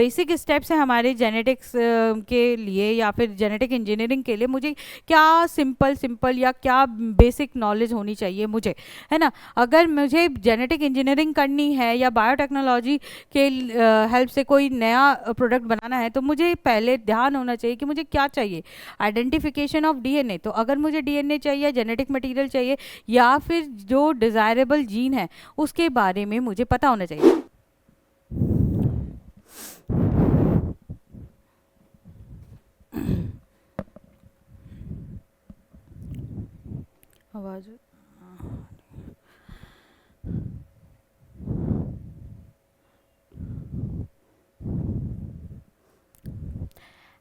Basic steps हैं हमारे genetics के लिए या फिर जेनेटिक इंजीनियरिंग के लिए, मुझे क्या सिंपल या क्या बेसिक नॉलेज होनी चाहिए मुझे, है ना। अगर मुझे जेनेटिक इंजीनियरिंग करनी है या बायोटेक्नोलॉजी के हेल्प से कोई नया प्रोडक्ट बनाना है, तो मुझे पहले ध्यान होना चाहिए कि मुझे क्या चाहिए। आइडेंटिफिकेशन ऑफ डीएनए, तो अगर मुझे डीएनए चाहिए, जेनेटिक मटेरियल चाहिए, या फिर जो डिज़ायरेबल जीन है उसके बारे में मुझे पता होना चाहिए। आवाज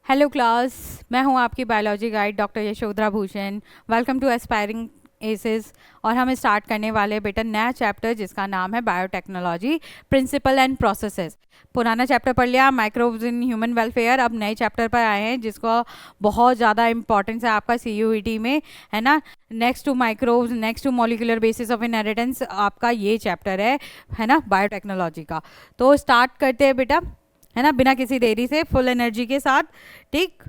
हेलो क्लास, मैं हूं आपकी biology guide doctor Yashodhara Bhushan. Welcome to aspiring aces. और हम स्टार्ट करने वाले बेटा नया चैप्टर जिसका नाम है बायोटेक्नोलॉजी प्रिंसिपल एंड प्रोसेसेस। पुराना चैप्टर पढ़ लिया माइक्रोब्स इन ह्यूमन वेलफेयर, अब नए चैप्टर पर आए हैं जिसको बहुत ज़्यादा इंपॉर्टेंस है आपका सीयूईटी में, है ना। Next to microbes, next to molecular basis of inheritance, आपका ये चैप्टर है ना बायोटेक्नोलॉजी का। तो स्टार्ट करते हैं बेटा, है ना, बिना किसी देरी से, फुल एनर्जी के साथ। ठीक,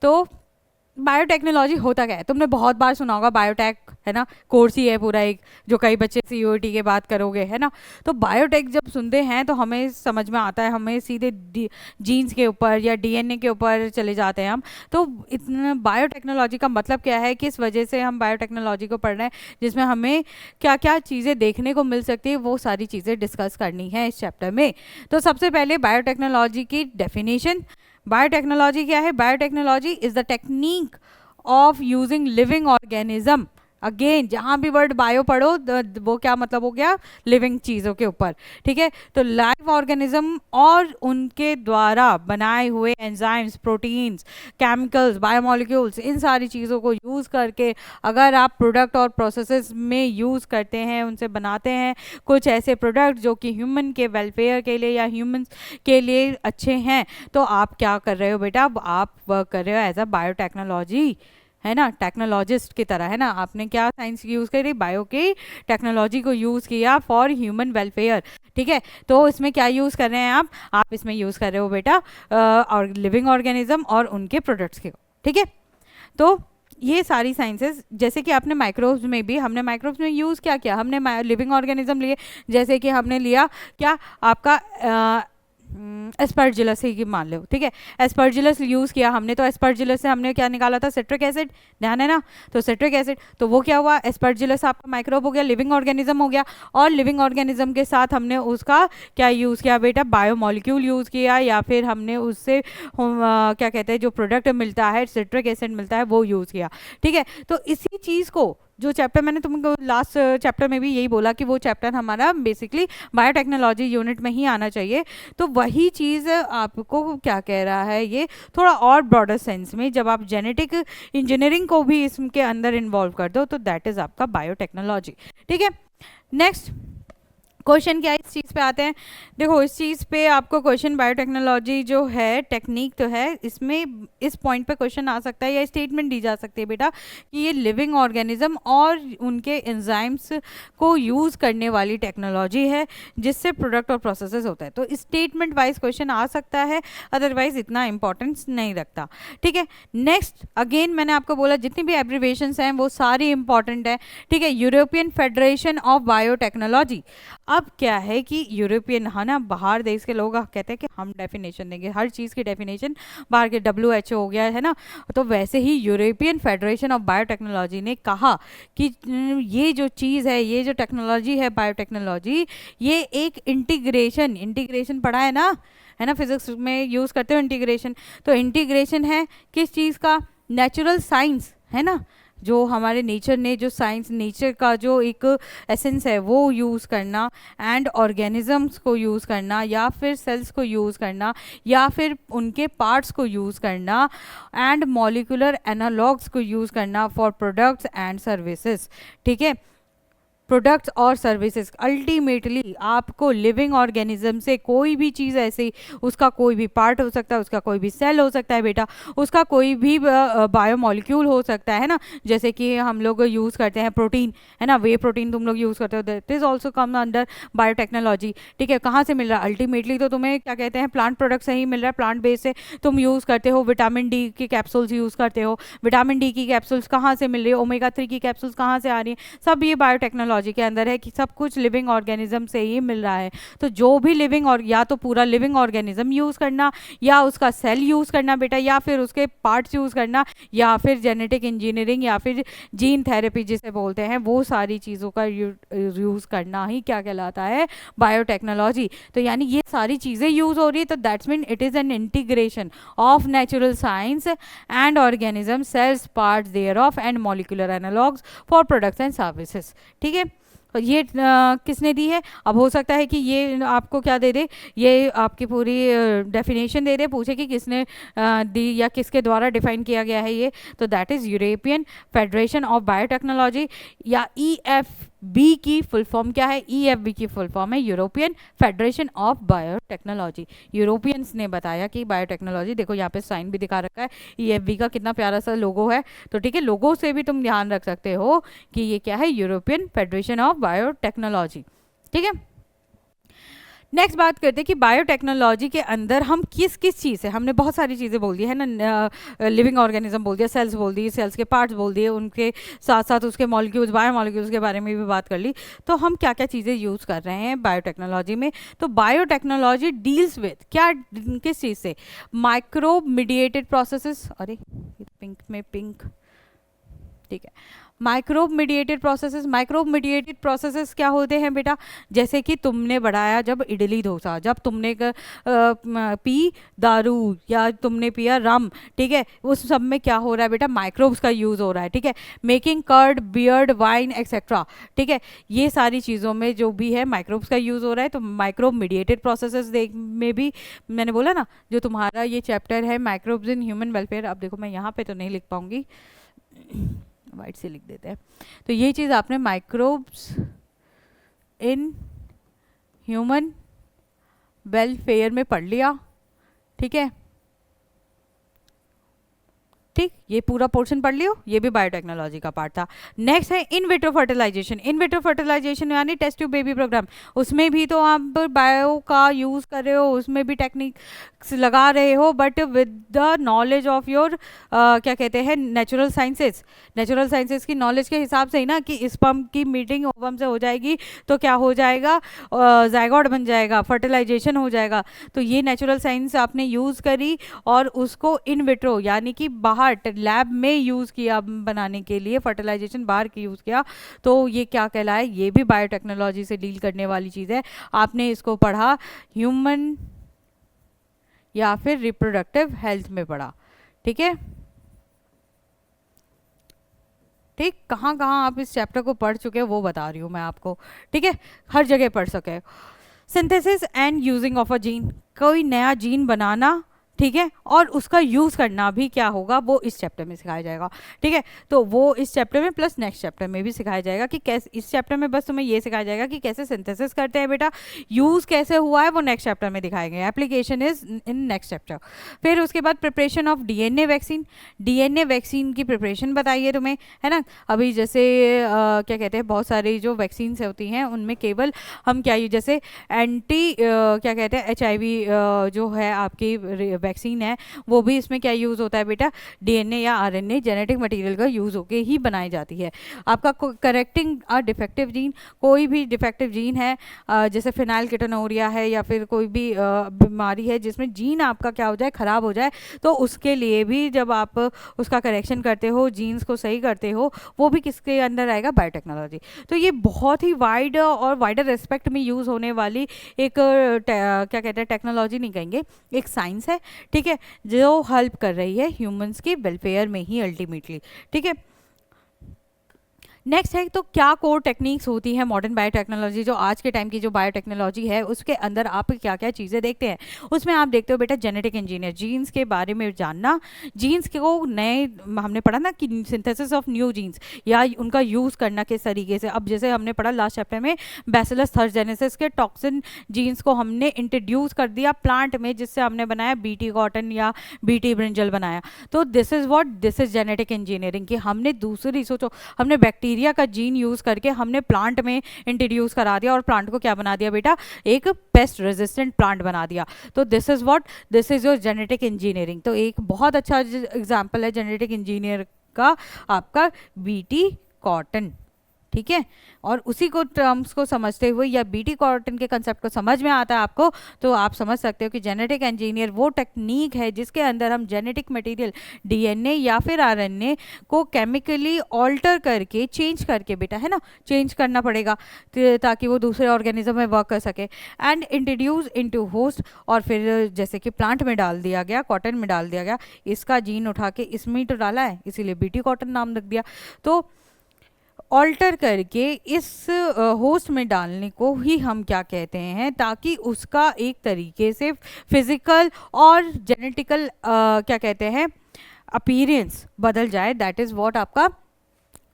तो बायोटेक्नोलॉजी होता क्या है, तुमने बहुत बार सुना होगा बायोटेक, है ना, कोर्स ही है पूरा एक, जो कई बच्चे सीयूईटी के बात करोगे, है ना। तो बायोटेक जब सुनते हैं तो हमें समझ में आता है, हमें सीधे जीन्स के ऊपर या डीएनए के ऊपर चले जाते हैं हम। तो इतना बायोटेक्नोलॉजी का मतलब क्या है, किस वजह से हम बायोटेक्नोलॉजी को पढ़ रहे हैं, जिसमें हमें क्या क्या चीज़ें देखने को मिल सकती है, वो सारी चीज़ें डिस्कस करनी है इस चैप्टर में। तो सबसे पहले बायोटेक्नोलॉजी की डेफिनेशन। बायोटेक्नोलॉजी क्या है? Biotechnology is the technique of using living organism. Again जहाँ भी वर्ड बायो पढ़ो वो क्या मतलब हो गया, लिविंग चीज़ों के ऊपर, ठीक है। तो लाइव ऑर्गेनिज्म और उनके द्वारा बनाए हुए एंजाइम्स, प्रोटीन्स, केमिकल्स, बायोमोलिक्यूल्स, इन सारी चीज़ों को यूज़ करके अगर आप प्रोडक्ट और प्रोसेसेस में यूज़ करते हैं, उनसे बनाते हैं कुछ ऐसे प्रोडक्ट जो कि ह्यूमन के वेलफेयर के लिए या ह्यूमंस के लिए अच्छे हैं, तो आप क्या कर रहे हो बेटा, आप वर्क कर रहे हो एज अ बायोटेक्नोलॉजी, है ना, टेक्नोलॉजिस्ट की तरह, है ना। आपने क्या साइंस यूज़ करी, बायो की टेक्नोलॉजी को यूज़ किया फॉर ह्यूमन वेलफेयर, ठीक है। तो इसमें क्या यूज़ कर रहे हैं आप इसमें यूज़ कर रहे हो बेटा और लिविंग ऑर्गेनिज्म और उनके प्रोडक्ट्स के, ठीक है। तो ये सारी साइंसेस, जैसे कि आपने माइक्रोब्स में भी, हमने माइक्रोब्स में यूज़ क्या किया, हमने लिविंग ऑर्गेनिज्म लिए, जैसे कि हमने लिया क्या आपका एस्परजिलस ही मान लो, ठीक है। एस्परजिलस यूज़ किया हमने, तो एस्परजिलस से हमने क्या निकाला था, सिट्रिक एसिड, ध्यान है ना। तो सिट्रिक एसिड, तो वो क्या हुआ, एस्परजिलस आपका माइक्रोब हो गया, लिविंग ऑर्गेनिज्म हो गया। और लिविंग ऑर्गेनिज्म के साथ हमने उसका क्या यूज़ किया बेटा, बायोमोलिक्यूल यूज़ किया, या फिर हमने उससे क्या कहते हैं जो प्रोडक्ट मिलता है, सिट्रिक एसिड मिलता है, वो यूज़ किया, ठीक है। तो इसी चीज़ को, जो चैप्टर मैंने तुमको लास्ट चैप्टर में भी यही बोला कि वो चैप्टर हमारा बेसिकली बायोटेक्नोलॉजी यूनिट में ही आना चाहिए। तो वही चीज़ आपको क्या कह रहा है, ये थोड़ा और ब्रॉडर सेंस में, जब आप जेनेटिक इंजीनियरिंग को भी इसके अंदर इन्वॉल्व कर दो, तो दैट इज़ आपका बायोटेक्नोलॉजी, ठीक है। नेक्स्ट क्वेश्चन क्या है, इस चीज़ पे आते हैं। देखो इस चीज़ पे आपको क्वेश्चन, बायोटेक्नोलॉजी जो है टेक्निक तो है, इसमें इस पॉइंट पे क्वेश्चन आ सकता है या स्टेटमेंट दी जा सकती है बेटा कि ये लिविंग ऑर्गेनिज्म और उनके एंजाइम्स को यूज़ करने वाली टेक्नोलॉजी है जिससे प्रोडक्ट और प्रोसेसेस होता है। तो स्टेटमेंट वाइज क्वेश्चन आ सकता है, अदरवाइज इतना इंपॉर्टेंस नहीं रखता, ठीक है। नेक्स्ट, अगेन मैंने आपको बोला जितनी भी एब्रीवेशंस हैं वो सारी इंपॉर्टेंट है, ठीक है। European federation of biotechnology. अब क्या है कि यूरोपियन, है ना, बाहर देश के लोग कहते हैं कि हम डेफिनेशन देंगे, हर चीज़ की डेफिनेशन बाहर के WHO हो गया, है ना। तो वैसे ही यूरोपियन फेडरेशन ऑफ बायोटेक्नोलॉजी ने कहा कि ये जो चीज़ है, ये जो टेक्नोलॉजी है बायोटेक्नोलॉजी, ये एक इंटीग्रेशन पढ़ा है ना, फिजिक्स में यूज़ करते हो इंटीग्रेशन। तो इंटीग्रेशन है किस चीज़ का, नेचुरल साइंस, है ना, जो हमारे नेचर ने, जो साइंस नेचर का जो एक एसेंस है वो यूज़ करना, एंड ऑर्गेनिजम्स को यूज़ करना, या फिर सेल्स को यूज़ करना, या फिर उनके पार्ट्स को यूज़ करना, एंड मॉलिक्यूलर एनालॉग्स को यूज़ करना फॉर प्रोडक्ट्स एंड सर्विसेज, ठीक है। प्रोडक्ट्स और सर्विसेज। अल्टीमेटली आपको लिविंग ऑर्गेनिज्म से कोई भी चीज़ ऐसी, उसका कोई भी पार्ट हो सकता है, उसका कोई भी सेल हो सकता है बेटा, उसका कोई भी बायोमोलिक्यूल हो सकता है ना, जैसे कि हम लोग यूज़ करते हैं प्रोटीन, है ना, वे प्रोटीन तुम लोग यूज़ करते हो, that is also come under biotechnology. ठीक है, कहाँ से मिल रहा है? अल्टीमेटली तो तुम्हें क्या कहते हैं, प्लांट प्रोडक्ट से ही मिल रहा है, प्लांट बेस से तुम यूज़ करते हो, विटामिन डी की कैप्सूल्स यूज़ करते हो, विटामिन डी की कैप्सूल्स कहाँ से मिल रही है, ओमेगा 3 की कैप्सूल्स कहाँ से आ रही है, सब ये बायोटेक्नोलॉजी के अंदर है कि सब कुछ लिविंग ऑर्गेनिज्म से ही मिल रहा है। तो जो भी लिविंग, और या तो पूरा लिविंग ऑर्गेनिज्म यूज़ करना, या उसका सेल यूज़ करना बेटा, या फिर उसके पार्ट्स यूज़ करना, या फिर जेनेटिक इंजीनियरिंग, या फिर जीन थेरेपी जिसे बोलते हैं, वो सारी चीज़ों का यूज़ करना ही क्या कहलाता है, बायोटेक्नोलॉजी। तो यानी ये सारी चीज़ें यूज़ हो रही है, तो that's mean it is an integration of natural science and organism, cells, parts there of and molecular analogues for products and services. ठीक है, तो ये किसने दी है? अब हो सकता है कि ये आपको क्या दे दे, ये आपकी पूरी डेफिनेशन दे दे, पूछे कि किसने दी या किसके द्वारा डिफाइन किया गया है ये, तो that is European federation of biotechnology, या EFB की फुल फॉर्म क्या है? EFB की फुल फॉर्म है European federation of biotechnology. Europeans ने बताया कि बायोटेक्नोलॉजी, देखो यहाँ पे साइन भी दिखा रखा है, EFB का कितना प्यारा सा लोगो है। तो ठीक है, लोगो से भी तुम ध्यान रख सकते हो कि ये क्या है, यूरोपियन फेडरेशन ऑफ बायोटेक्नोलॉजी। ठीक है, नेक्स्ट बात करते हैं कि बायोटेक्नोलॉजी के अंदर हम किस किस चीज़ से, हमने बहुत सारी चीज़ें बोल दी है ना, लिविंग ऑर्गेनिज्म बोल दिया, सेल्स बोल दिए, सेल्स के पार्ट्स बोल दिए, उनके साथ साथ उसके मॉलिक्यूल्स, बायोमॉलिक्यूल्स के बारे में भी बात कर ली। तो हम क्या क्या चीज़ें यूज़ कर रहे हैं बायोटेक्नोलॉजी में? तो बायोटेक्नोलॉजी डील्स विद क्या, किस चीज़ से? माइक्रोब मीडिएटेड प्रोसेसेस, अरे पिंक में पिंक, ठीक है, microbe mediated processes. Microbe mediated processes क्या होते हैं बेटा? जैसे कि तुमने बढ़ाया जब इडली डोसा, जब तुमने पी दारू या तुमने पिया रम, ठीक है, उस सब में क्या हो रहा है बेटा? माइक्रोब्स का यूज़ हो रहा है। ठीक है, making curd, beard, wine etcetera. ठीक है, ये सारी चीज़ों में जो भी है माइक्रोब्स का यूज़ हो रहा है। तो माइक्रोब मीडिएटेड प्रोसेसेस में भी मैंने बोला ना, जो तुम्हारा ये चैप्टर है माइक्रोब्स इन ह्यूमन वेलफेयर, अब देखो मैं यहाँ पे तो नहीं लिख पाऊंगी, वाइट से लिख देते हैं। तो ये चीज़ आपने माइक्रोब्स इन ह्यूमन वेलफेयर में पढ़ लिया। ठीक है, ठीक, ये पूरा पोर्शन पढ़ लियो, ये भी बायोटेक्नोलॉजी का पार्ट था। नेक्स्ट है in vitro fertilisation. In vitro fertilisation यानी टेस्ट ट्यूब बेबी प्रोग्राम, उसमें भी तो आप बायो का यूज़ कर रहे हो, उसमें भी टेक्निक्स लगा रहे हो, but with the knowledge of your क्या कहते हैं, नेचुरल साइंसेस। नेचुरल साइंसेस की नॉलेज के हिसाब से ही ना, कि इस पम्प की मीटिंग ओवम से हो जाएगी तो क्या हो जाएगा, जायगॉट बन जाएगा, फर्टिलाइजेशन हो जाएगा। तो ये नेचुरल साइंस आपने यूज़ करी और उसको इन विट्रो यानी कि बाहर लैब में यूज़ किया बनाने के लिए, फर्टिलाइजेशन बाहर की यूज़ किया। तो ये क्या कहलाए? ये भी बायोटेक्नोलॉजी से डील करने वाली चीज़ है। आपने इसको पढ़ा ह्यूमन या फिर रिप्रोडक्टिव हेल्थ में पढ़ा। ठीक है, ठीक, कहाँ कहाँ आप इस चैप्टर को पढ़ चुके हैं वो बता रही हूँ मैं आपको। ठीक है, हर जगह पढ़ सके। Synthesis and using of a gene, कोई नया जीन बनाना, ठीक है, और उसका यूज़ करना भी क्या होगा, वो इस चैप्टर में सिखाया जाएगा। ठीक है, तो वो इस चैप्टर में प्लस नेक्स्ट चैप्टर में भी सिखाया जाएगा कि कैसे, इस चैप्टर में बस तुम्हें ये सिखाया जाएगा कि कैसे सिंथेसिस करते हैं बेटा, यूज़ कैसे हुआ है वो नेक्स्ट चैप्टर में दिखाएंगे, application is in next chapter. फिर उसके बाद preparation of DNA vaccine. DNA vaccine की प्रिपरेशन बताइए तुम्हें, है ना। अभी जैसे क्या कहते हैं, बहुत सारी जो वैक्सीन्स होती हैं उनमें केवल हम क्या, जैसे एंटी क्या कहते हैं HIV जो है आपकी वैक्सीन है, वो भी इसमें क्या यूज़ होता है बेटा, डीएनए या आरएनए जेनेटिक मटेरियल का यूज़ होके ही बनाई जाती है। आपका करेक्टिंग अ डिफेक्टिव जीन, कोई भी डिफेक्टिव जीन है जैसे फिनाइलकेटोनुरिया है या फिर कोई भी बीमारी है जिसमें जीन आपका क्या हो जाए, ख़राब हो जाए, तो उसके लिए भी जब आप उसका करेक्शन करते हो, जीन्स को सही करते हो, वो भी किसके अंदर आएगा, बायोटेक्नोलॉजी। तो ये बहुत ही वाइड और वाइडर रेस्पेक्ट में यूज़ होने वाली एक क्या कहते हैं, टेक्नोलॉजी नहीं कहेंगे, एक साइंस है। ठीक है, जो हेल्प कर रही है ह्यूमंस के वेलफेयर में ही अल्टीमेटली। ठीक है, नेक्स्ट है तो क्या कोर टेक्निक्स होती हैं मॉडर्न बायोटेक्नोलॉजी, जो आज के टाइम की जो बायोटेक्नोलॉजी है उसके अंदर आप क्या क्या चीज़ें देखते हैं। उसमें आप देखते हो बेटा जेनेटिक इंजीनियर, जीन्स के बारे में जानना, जीन्स को नए, हमने पढ़ा ना कि सिंथेसिस ऑफ न्यू जीन्स या उनका यूज़ करना किस तरीके से। अब जैसे हमने पढ़ा लास्ट चैप्टर में बैसिलस थर्जेनेसिस के टॉक्सिन जीन्स को हमने इंट्रोड्यूस कर दिया प्लांट में, जिससे हमने बनाया बीटी कॉटन या बीटी ब्रिंजल बनाया। तो this is what, this is genetic engineering कि हमने दूसरी, सोचो हमने बैक्टीरिया का जीन यूज़ करके हमने प्लांट में इंट्रोड्यूस करा दिया और प्लांट को क्या बना दिया बेटा, एक पेस्ट रेजिस्टेंट प्लांट बना दिया। तो this is what, this is your genetic engineering. तो एक बहुत अच्छा एग्जाम्पल है जेनेटिक इंजीनियर का आपका बीटी कॉटन, ठीक है। और उसी को टर्म्स को समझते हुए या बीटी कॉटन के कंसेप्ट को समझ में आता है आपको, तो आप समझ सकते हो कि जेनेटिक इंजीनियर वो टेक्निक है जिसके अंदर हम जेनेटिक मटेरियल डीएनए या फिर आरएनए को केमिकली ऑल्टर करके, चेंज करके बेटा, है ना, चेंज करना पड़ेगा ताकि वो दूसरे ऑर्गेनिज्म में वर्क कर सके, एंड इंट्रोड्यूस इनटू होस्ट। और फिर जैसे कि प्लांट में डाल दिया गया, कॉटन में डाल दिया गया, इसका जीन उठा के इसमें ही तो डाला है, इसीलिए बीटी कॉटन नाम रख दिया। तो ऑल्टर करके इस होस्ट में डालने को ही हम क्या कहते हैं, ताकि उसका एक तरीके से फिजिकल और जेनेटिकल क्या कहते हैं अपीयरेंस बदल जाए, दैट इज़ व्हाट आपका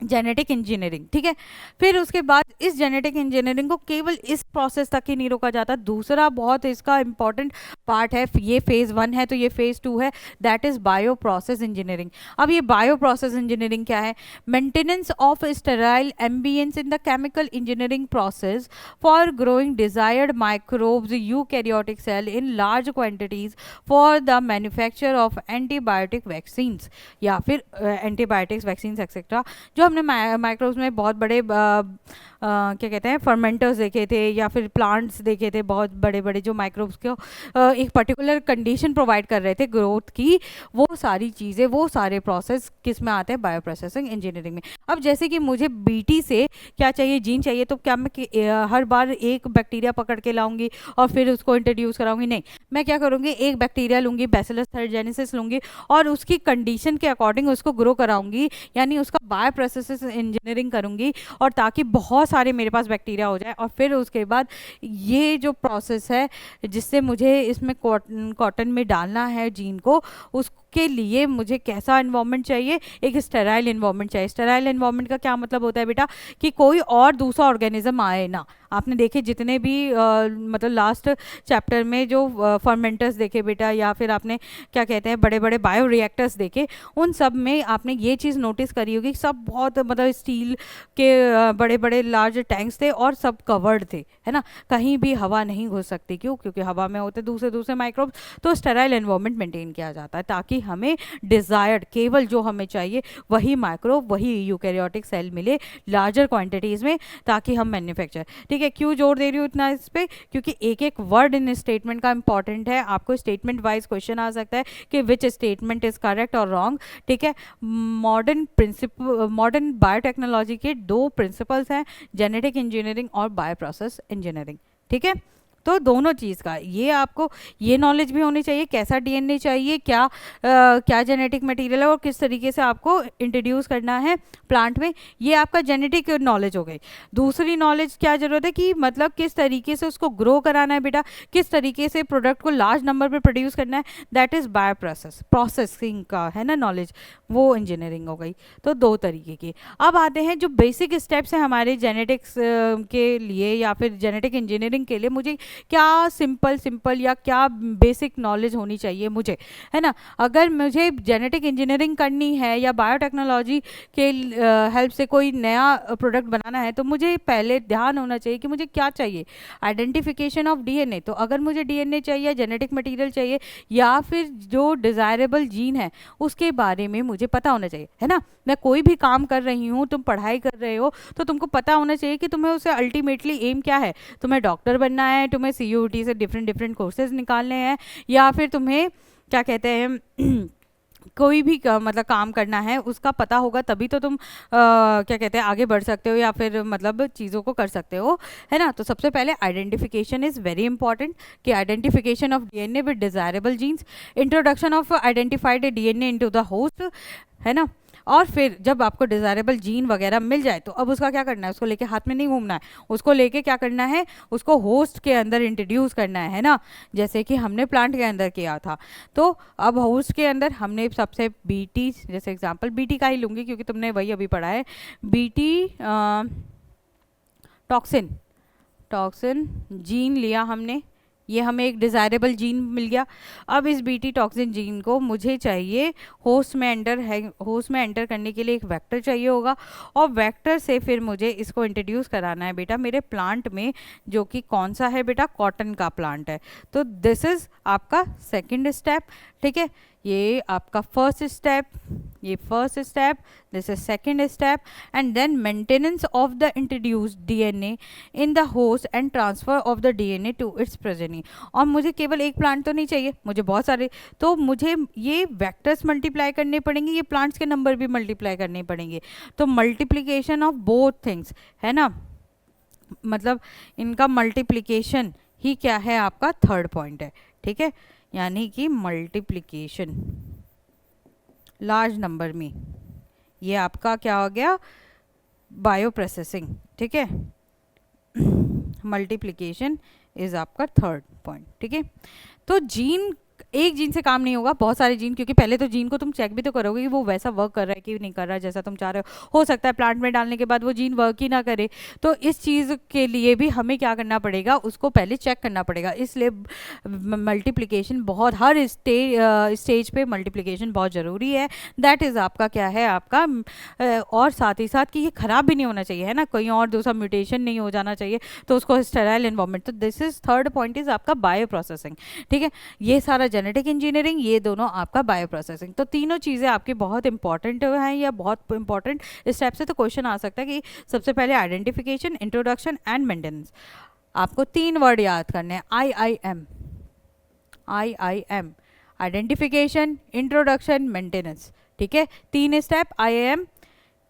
जेनेटिक इंजीनियरिंग, ठीक है। फिर उसके बाद इस जेनेटिक इंजीनियरिंग को केवल इस प्रोसेस तक ही नहीं रोका जाता, दूसरा बहुत इसका इंपॉर्टेंट पार्ट है, ये फेज़ 1 है तो ये फेज़ 2 है, that is bio process engineering. अब ये बायो प्रोसेस इंजीनियरिंग क्या है, maintenance of sterile ambience in the chemical engineering process for growing desired microbes eukaryotic cell in large quantities for the manufacture of antibiotic vaccines या फिर antibiotics vaccines etcetera. जो हमने microbes में बहुत बड़े क्या कहते हैं फर्मेंटर्स देखे थे या फिर प्लांट्स देखे थे, बहुत बड़े बड़े जो माइक्रोब्स को एक पर्टिकुलर कंडीशन प्रोवाइड कर रहे थे ग्रोथ की, वो सारी चीज़ें, वो सारे प्रोसेस किस में आते हैं, बायो प्रोसेसिंग इंजीनियरिंग में। अब जैसे कि मुझे बीटी से क्या चाहिए, जीन चाहिए, तो क्या मैं हर बार एक बैक्टीरिया पकड़ के लाऊंगी और फिर उसको इंट्रोड्यूस कराऊंगी, नहीं, मैं क्या करूँगी, एक बैक्टीरिया लूँगी, बैसिलस थर्जेनेसिस लूँगी और उसकी कंडीशन के अकॉर्डिंग उसको ग्रो कराऊंगी, यानी उसका बायो प्रोसेस इंजीनियरिंग करूँगी, और ताकि बहुत सारे मेरे पास बैक्टीरिया हो जाए। और फिर उसके बाद ये जो प्रोसेस है जिससे मुझे इसमें कॉटन में डालना है जीन को, उसके लिए मुझे कैसा इन्वायरमेंट चाहिए, एक स्टेराइल इन्वायरमेंट चाहिए। स्टेराइल इन्वायरमेंट का क्या मतलब होता है बेटा, कि कोई और दूसरा ऑर्गेनिज्म आए ना। आपने देखे जितने भी मतलब लास्ट चैप्टर में जो फर्मेंटर्स देखे बेटा, या फिर आपने क्या कहते हैं बड़े बड़े बायो रिएक्टर्स देखे, उन सब में आपने ये चीज़ नोटिस करी होगी, सब बहुत मतलब स्टील के बड़े बड़े लार्ज टैंक्स थे और सब कवर्ड थे, है ना, कहीं भी हवा नहीं घुस सकती। क्यों? क्योंकि हवा में होते दूसरे दूसरे माइक्रोब्स। तो स्टेराइल एनवायरनमेंट मेंटेन किया जाता है ताकि हमें डिजायर्ड, केवल जो हमें चाहिए वही माइक्रोब, वही यूकैरियोटिक सेल मिले लार्जर क्वांटिटीज़ में, ताकि हम मैन्युफैक्चर। ठीक है, क्यों जोर दे रही हूँ इतना इस पर, क्योंकि एक एक वर्ड इन स्टेटमेंट का इंपॉर्टेंट है। आपको स्टेटमेंट वाइज क्वेश्चन आ सकता है कि विच स्टेटमेंट इज करेक्ट और रॉन्ग। ठीक है, मॉडर्न बायोटेक्नोलॉजी के 2 प्रिंसिपल्स हैं, जेनेटिक इंजीनियरिंग और बायो प्रोसेस इंजीनियरिंग। ठीक है, तो दोनों चीज़ का ये आपको ये नॉलेज भी होनी चाहिए, कैसा डीएनए चाहिए, क्या जेनेटिक मटेरियल है और किस तरीके से आपको इंट्रोड्यूस करना है प्लांट में, ये आपका जेनेटिक नॉलेज हो गई। दूसरी नॉलेज क्या ज़रूरत है कि मतलब किस तरीके से उसको ग्रो कराना है बेटा, किस तरीके से प्रोडक्ट को लार्ज नंबर पे प्रोड्यूस करना है, दैट इज़ बायो प्रोसेसिंग का है ना नॉलेज, वो इंजीनियरिंग हो गई। तो 2 तरीके की। अब आते हैं जो बेसिक स्टेप्स हैं हमारे जेनेटिक्स के लिए या फिर जेनेटिक इंजीनियरिंग के लिए, मुझे क्या सिंपल या क्या बेसिक नॉलेज होनी चाहिए मुझे, है ना। अगर मुझे जेनेटिक इंजीनियरिंग करनी है या बायोटेक्नोलॉजी के हेल्प से कोई नया प्रोडक्ट बनाना है, तो मुझे पहले ध्यान होना चाहिए कि मुझे क्या चाहिए, आइडेंटिफिकेशन ऑफ डीएनए। तो अगर मुझे डीएनए चाहिए, जेनेटिक मटेरियल चाहिए, या फिर जो डिज़ायरेबल जीन है उसके बारे में मुझे पता होना चाहिए, है ना। मैं कोई भी काम कर रही हूँ, तुम पढ़ाई कर रहे हो, तो तुमको पता होना चाहिए कि तुम्हें उसे अल्टीमेटली एम क्या है, तुम्हें डॉक्टर बनना है, तुम्हें सीयूईटी से डिफरेंट कोर्सेज निकालने हैं, या फिर तुम्हें क्या कहते हैं कोई भी मतलब काम करना है, उसका पता होगा तभी तो तुम क्या कहते हैं आगे बढ़ सकते हो या फिर मतलब चीज़ों को कर सकते हो, है ना। तो सबसे पहले आइडेंटिफिकेशन इज़ वेरी इंपॉर्टेंट, कि identification of DNA with desirable genes, introduction of identified DNA into the host, है ना। और फिर जब आपको डिज़ायरेबल जीन वगैरह मिल जाए तो अब उसका क्या करना है, उसको लेके हाथ में नहीं घूमना है, उसको लेके क्या करना है, उसको होस्ट के अंदर इंट्रोड्यूस करना है ना, जैसे कि हमने प्लांट के अंदर किया था। तो अब होस्ट के अंदर हमने सबसे बीटी, जैसे एग्जांपल बीटी का ही लूँगी क्योंकि तुमने वही अभी पढ़ा है, बीटी टॉक्सिन, टॉक्सिन जीन लिया हमने, ये हमें एक डिज़ायरेबल जीन मिल गया। अब इस बीटी टॉक्सिन जीन को मुझे चाहिए होस्ट में एंटर है, होस्ट में एंटर करने के लिए एक वेक्टर चाहिए होगा, और वेक्टर से फिर मुझे इसको इंट्रोड्यूस कराना है बेटा मेरे प्लांट में, जो कि कौन सा है बेटा, कॉटन का प्लांट है। तो दिस इज़ आपका सेकंड स्टेप, ठीक है, ये आपका फर्स्ट स्टेप, ये first step, this is second step, and then maintenance of the introduced DNA in the host and transfer of the DNA to its progeny. और मुझे केवल एक प्लांट तो नहीं चाहिए, मुझे बहुत सारे, तो मुझे ये वेक्टर्स मल्टीप्लाई करने पड़ेंगे, ये प्लांट्स के नंबर भी मल्टीप्लाई करने पड़ेंगे। तो मल्टीप्लिकेशन ऑफ बोथ थिंग्स है ना, मतलब इनका मल्टीप्लिकेशन ही क्या है, आपका थर्ड पॉइंट है, ठीक है, यानी कि मल्टीप्लिकेशन लार्ज नंबर में, ये आपका क्या हो गया, बायो प्रोसेसिंग, ठीक है, मल्टीप्लिकेशन इज आपका थर्ड पॉइंट, ठीक है। तो जीन, एक जीन से काम नहीं होगा, बहुत सारे जीन, क्योंकि पहले तो जीन को तुम चेक भी तो करोगे कि वो वैसा वर्क कर रहा है कि नहीं कर रहा है जैसा तुम चाह रहे हो सकता है प्लांट में डालने के बाद वो जीन वर्क ही ना करे, तो इस चीज़ के लिए भी हमें क्या करना पड़ेगा, उसको पहले चेक करना पड़ेगा। इसलिए मल्टीप्लिकेशन बहुत, हर स्टेज पे मल्टीप्लिकेशन बहुत ज़रूरी है, दैट इज़ आपका क्या है, आपका और साथ ही साथ कि ये ख़राब भी नहीं होना चाहिए है ना, कहीं और दूसरा म्यूटेशन नहीं हो जाना चाहिए, तो उसको स्टेराइल एनवायरनमेंट, तो this is third point is आपका बायो प्रोसेसिंग, ठीक है, ये सारा जेनेटिक इंजीनियरिंग, ये दोनों आपका बायो प्रोसेसिंग, तो तीनों चीज़ें आपकी बहुत इंपॉर्टेंट हैं या बहुत इंपॉर्टेंट स्टेप से तो क्वेश्चन आ सकता है कि सबसे पहले आइडेंटिफिकेशन, इंट्रोडक्शन एंड मेंटेनेंस। आपको 3 वर्ड याद करने हैं, IIM, आइडेंटिफिकेशन, इंट्रोडक्शन, मेंटेनेंस, ठीक है, 3 step, IIM,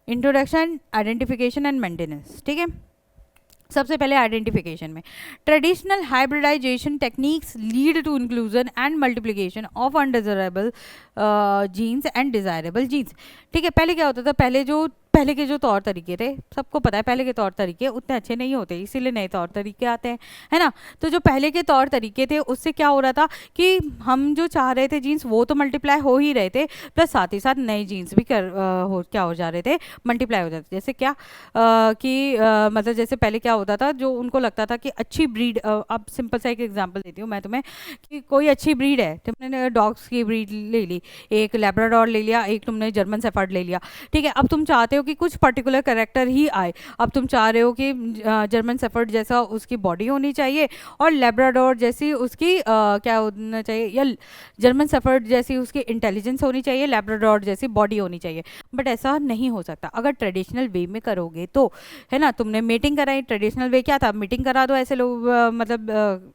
introduction, identification and maintenance, ठीक है। सबसे पहले आइडेंटिफिकेशन में, traditional hybridisation techniques lead to inclusion and multiplication of undesirable genes and desirable genes, ठीक है। पहले क्या होता था, पहले के जो तौर तरीके थे, सबको पता है पहले के तौर तरीके उतने अच्छे नहीं होते, इसीलिए नए तौर तरीके आते हैं, है ना। तो जो पहले के तौर तरीके थे उससे क्या हो रहा था कि हम जो चाह रहे थे जीन्स वो तो मल्टीप्लाई हो ही रहे थे, प्लस साथ ही साथ नए जीन्स भी क्या हो जा रहे थे, मल्टीप्लाई हो जाते थे। जैसे क्या मतलब जैसे पहले क्या होता था, जो उनको लगता था कि अच्छी ब्रीड, अब सिंपल सा एक एग्जांपल देती हूँ मैं तुम्हें, कि कोई अच्छी ब्रीड है, तुमने डॉग्स की ब्रीड ले ली, एक लैब्राडोर ले लिया, एक तुमने जर्मन शेफर्ड ले लिया, ठीक है। अब तुम चाहते हो कि कुछ पर्टिकुलर कैरेक्टर ही आए, अब तुम चाह रहे हो कि जर्मन शेफर्ड जैसा उसकी बॉडी होनी चाहिए और लैब्राडोर जैसी उसकी क्या होना चाहिए, या जर्मन शेफर्ड जैसी उसकी इंटेलिजेंस होनी चाहिए, लैब्राडोर जैसी बॉडी होनी चाहिए, बट ऐसा नहीं हो सकता अगर ट्रेडिशनल वे में करोगे तो, है ना। तुमने मीटिंग कराई, ट्रेडिशनल वे क्या था, मीटिंग करा दो ऐसे लोग, मतलब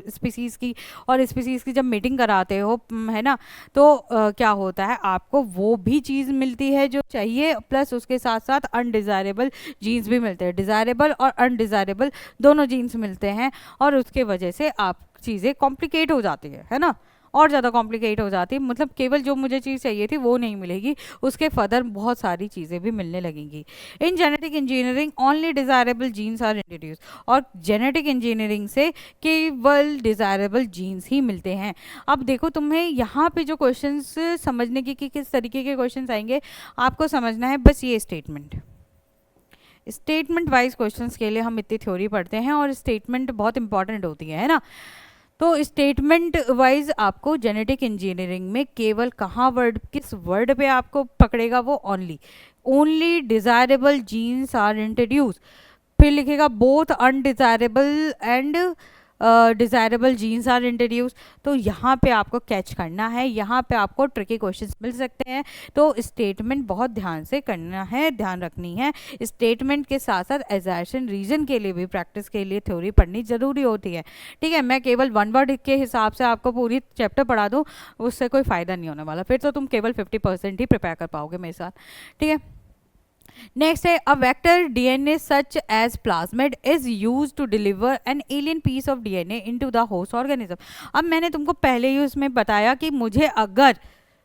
स्पीसीज़ की, और स्पीसीज़ की जब मीटिंग कराते हो, है ना, तो क्या होता है, आपको वो भी चीज़ मिलती है जो चाहिए, प्लस उसके साथ साथ अनडिज़ायरेबल जीन्स भी मिलते हैं, डिज़ायरेबल और अनडिज़ायरेबल दोनों जीन्स मिलते हैं, और उसके वजह से आप चीज़ें कॉम्प्लिकेट हो जाती है ना, और ज़्यादा कॉम्प्लिकेट हो जाती है, मतलब केवल जो मुझे चीज़ चाहिए थी वो नहीं मिलेगी, उसके फर्दर बहुत सारी चीज़ें भी मिलने लगेंगी। In genetic engineering only desirable genes are introduce, और जेनेटिक इंजीनियरिंग से केवल डिज़ायरेबल जीन्स ही मिलते हैं। अब देखो तुम्हें यहाँ पे जो क्वेश्चंस समझने की कि किस तरीके के क्वेश्चंस आएंगे, आपको समझना है बस ये स्टेटमेंट वाइज क्वेश्चंस के लिए हम इतनी थ्योरी पढ़ते हैं, और स्टेटमेंट बहुत इंपॉर्टेंट होती है ना। तो स्टेटमेंट वाइज आपको जेनेटिक इंजीनियरिंग में केवल कहाँ वर्ड, किस वर्ड पे आपको पकड़ेगा, वो only desirable genes are introduce, फिर लिखेगा both undesirable and desirable genes are introduce. तो यहाँ पे आपको कैच करना है, यहाँ पे आपको ट्रिकी क्वेश्चंस मिल सकते हैं, तो स्टेटमेंट बहुत ध्यान से करना है, ध्यान रखनी है। स्टेटमेंट के साथ साथ असर्शन रीजन के लिए भी प्रैक्टिस के लिए थ्योरी पढ़नी जरूरी होती है, ठीक है। मैं केवल वन वर्ड के हिसाब से आपको पूरी चैप्टर पढ़ा दूँ, उससे कोई फ़ायदा नहीं होने वाला, फिर तो तुम केवल 50% ही प्रिपेयर कर पाओगे मेरे साथ, ठीक है। नेक्स्ट है, a vector DNA such as plasmid is used to deliver an alien piece of DNA into the host organism. अब मैंने तुमको पहले ही उसमें बताया कि मुझे अगर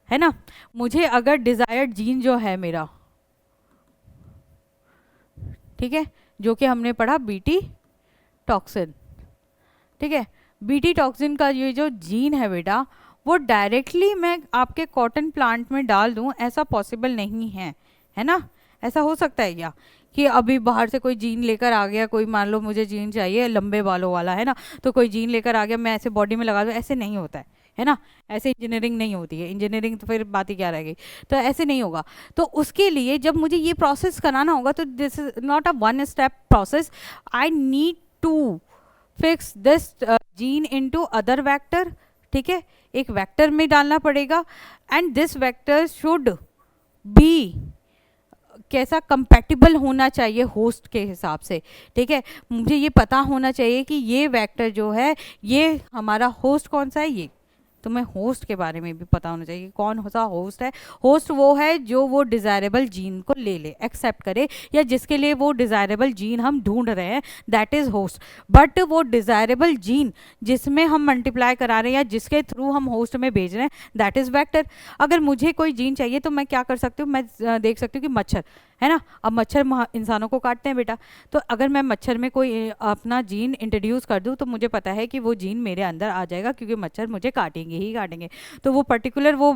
है ना। मुझे अगर डिजायर्ड जीन जो है मेरा, ठीक है, जो कि हमने पढ़ा बीटी टॉक्सिन, ठीक है, बीटी टॉक्सिन का ये जो जीन है बेटा, वो डायरेक्टली मैं आपके कॉटन प्लांट में डाल दूं, ऐसा पॉसिबल नहीं है ना। ऐसा हो सकता है क्या कि अभी बाहर से कोई जीन लेकर आ गया, कोई मान लो मुझे जीन चाहिए लंबे बालों वाला, है ना, तो कोई जीन लेकर आ गया, मैं ऐसे बॉडी में लगा दूं, ऐसे नहीं होता है ना। ऐसे इंजीनियरिंग नहीं होती है, इंजीनियरिंग तो फिर बात ही क्या रह गई, तो ऐसे नहीं होगा। तो उसके लिए जब मुझे ये प्रोसेस कराना होगा, तो this is not a one step process, I need to fix this gene into other vector, ठीक है, एक वेक्टर में डालना पड़ेगा, and this vector should be कैसा, कंपैटिबल होना चाहिए होस्ट के हिसाब से, ठीक है। मुझे ये पता होना चाहिए कि ये वेक्टर जो है, ये हमारा होस्ट कौन सा है, ये तुम्हें होस्ट के बारे में भी पता होना चाहिए, कौन सा होस्ट है। होस्ट वो है जो वो डिज़ायरेबल जीन को ले ले, एक्सेप्ट करे, या जिसके लिए वो डिज़ायरेबल जीन हम ढूंढ रहे हैं, दैट इज़ होस्ट। बट वो डिज़ायरेबल जीन जिसमें हम मल्टीप्लाई करा रहे हैं या जिसके थ्रू हम होस्ट में भेज रहे हैं, दैट इज़ वेक्टर। अगर मुझे कोई जीन चाहिए तो मैं क्या कर सकती हूँ, मैं देख सकती हूँ कि मच्छर है ना, अब मच्छर इंसानों को काटते हैं बेटा, तो अगर मैं मच्छर में कोई अपना जीन इंट्रोड्यूस कर दूं, तो मुझे पता है कि वो जीन मेरे अंदर आ जाएगा, क्योंकि मच्छर मुझे काटेंगे ही काटेंगे। तो वो पर्टिकुलर वो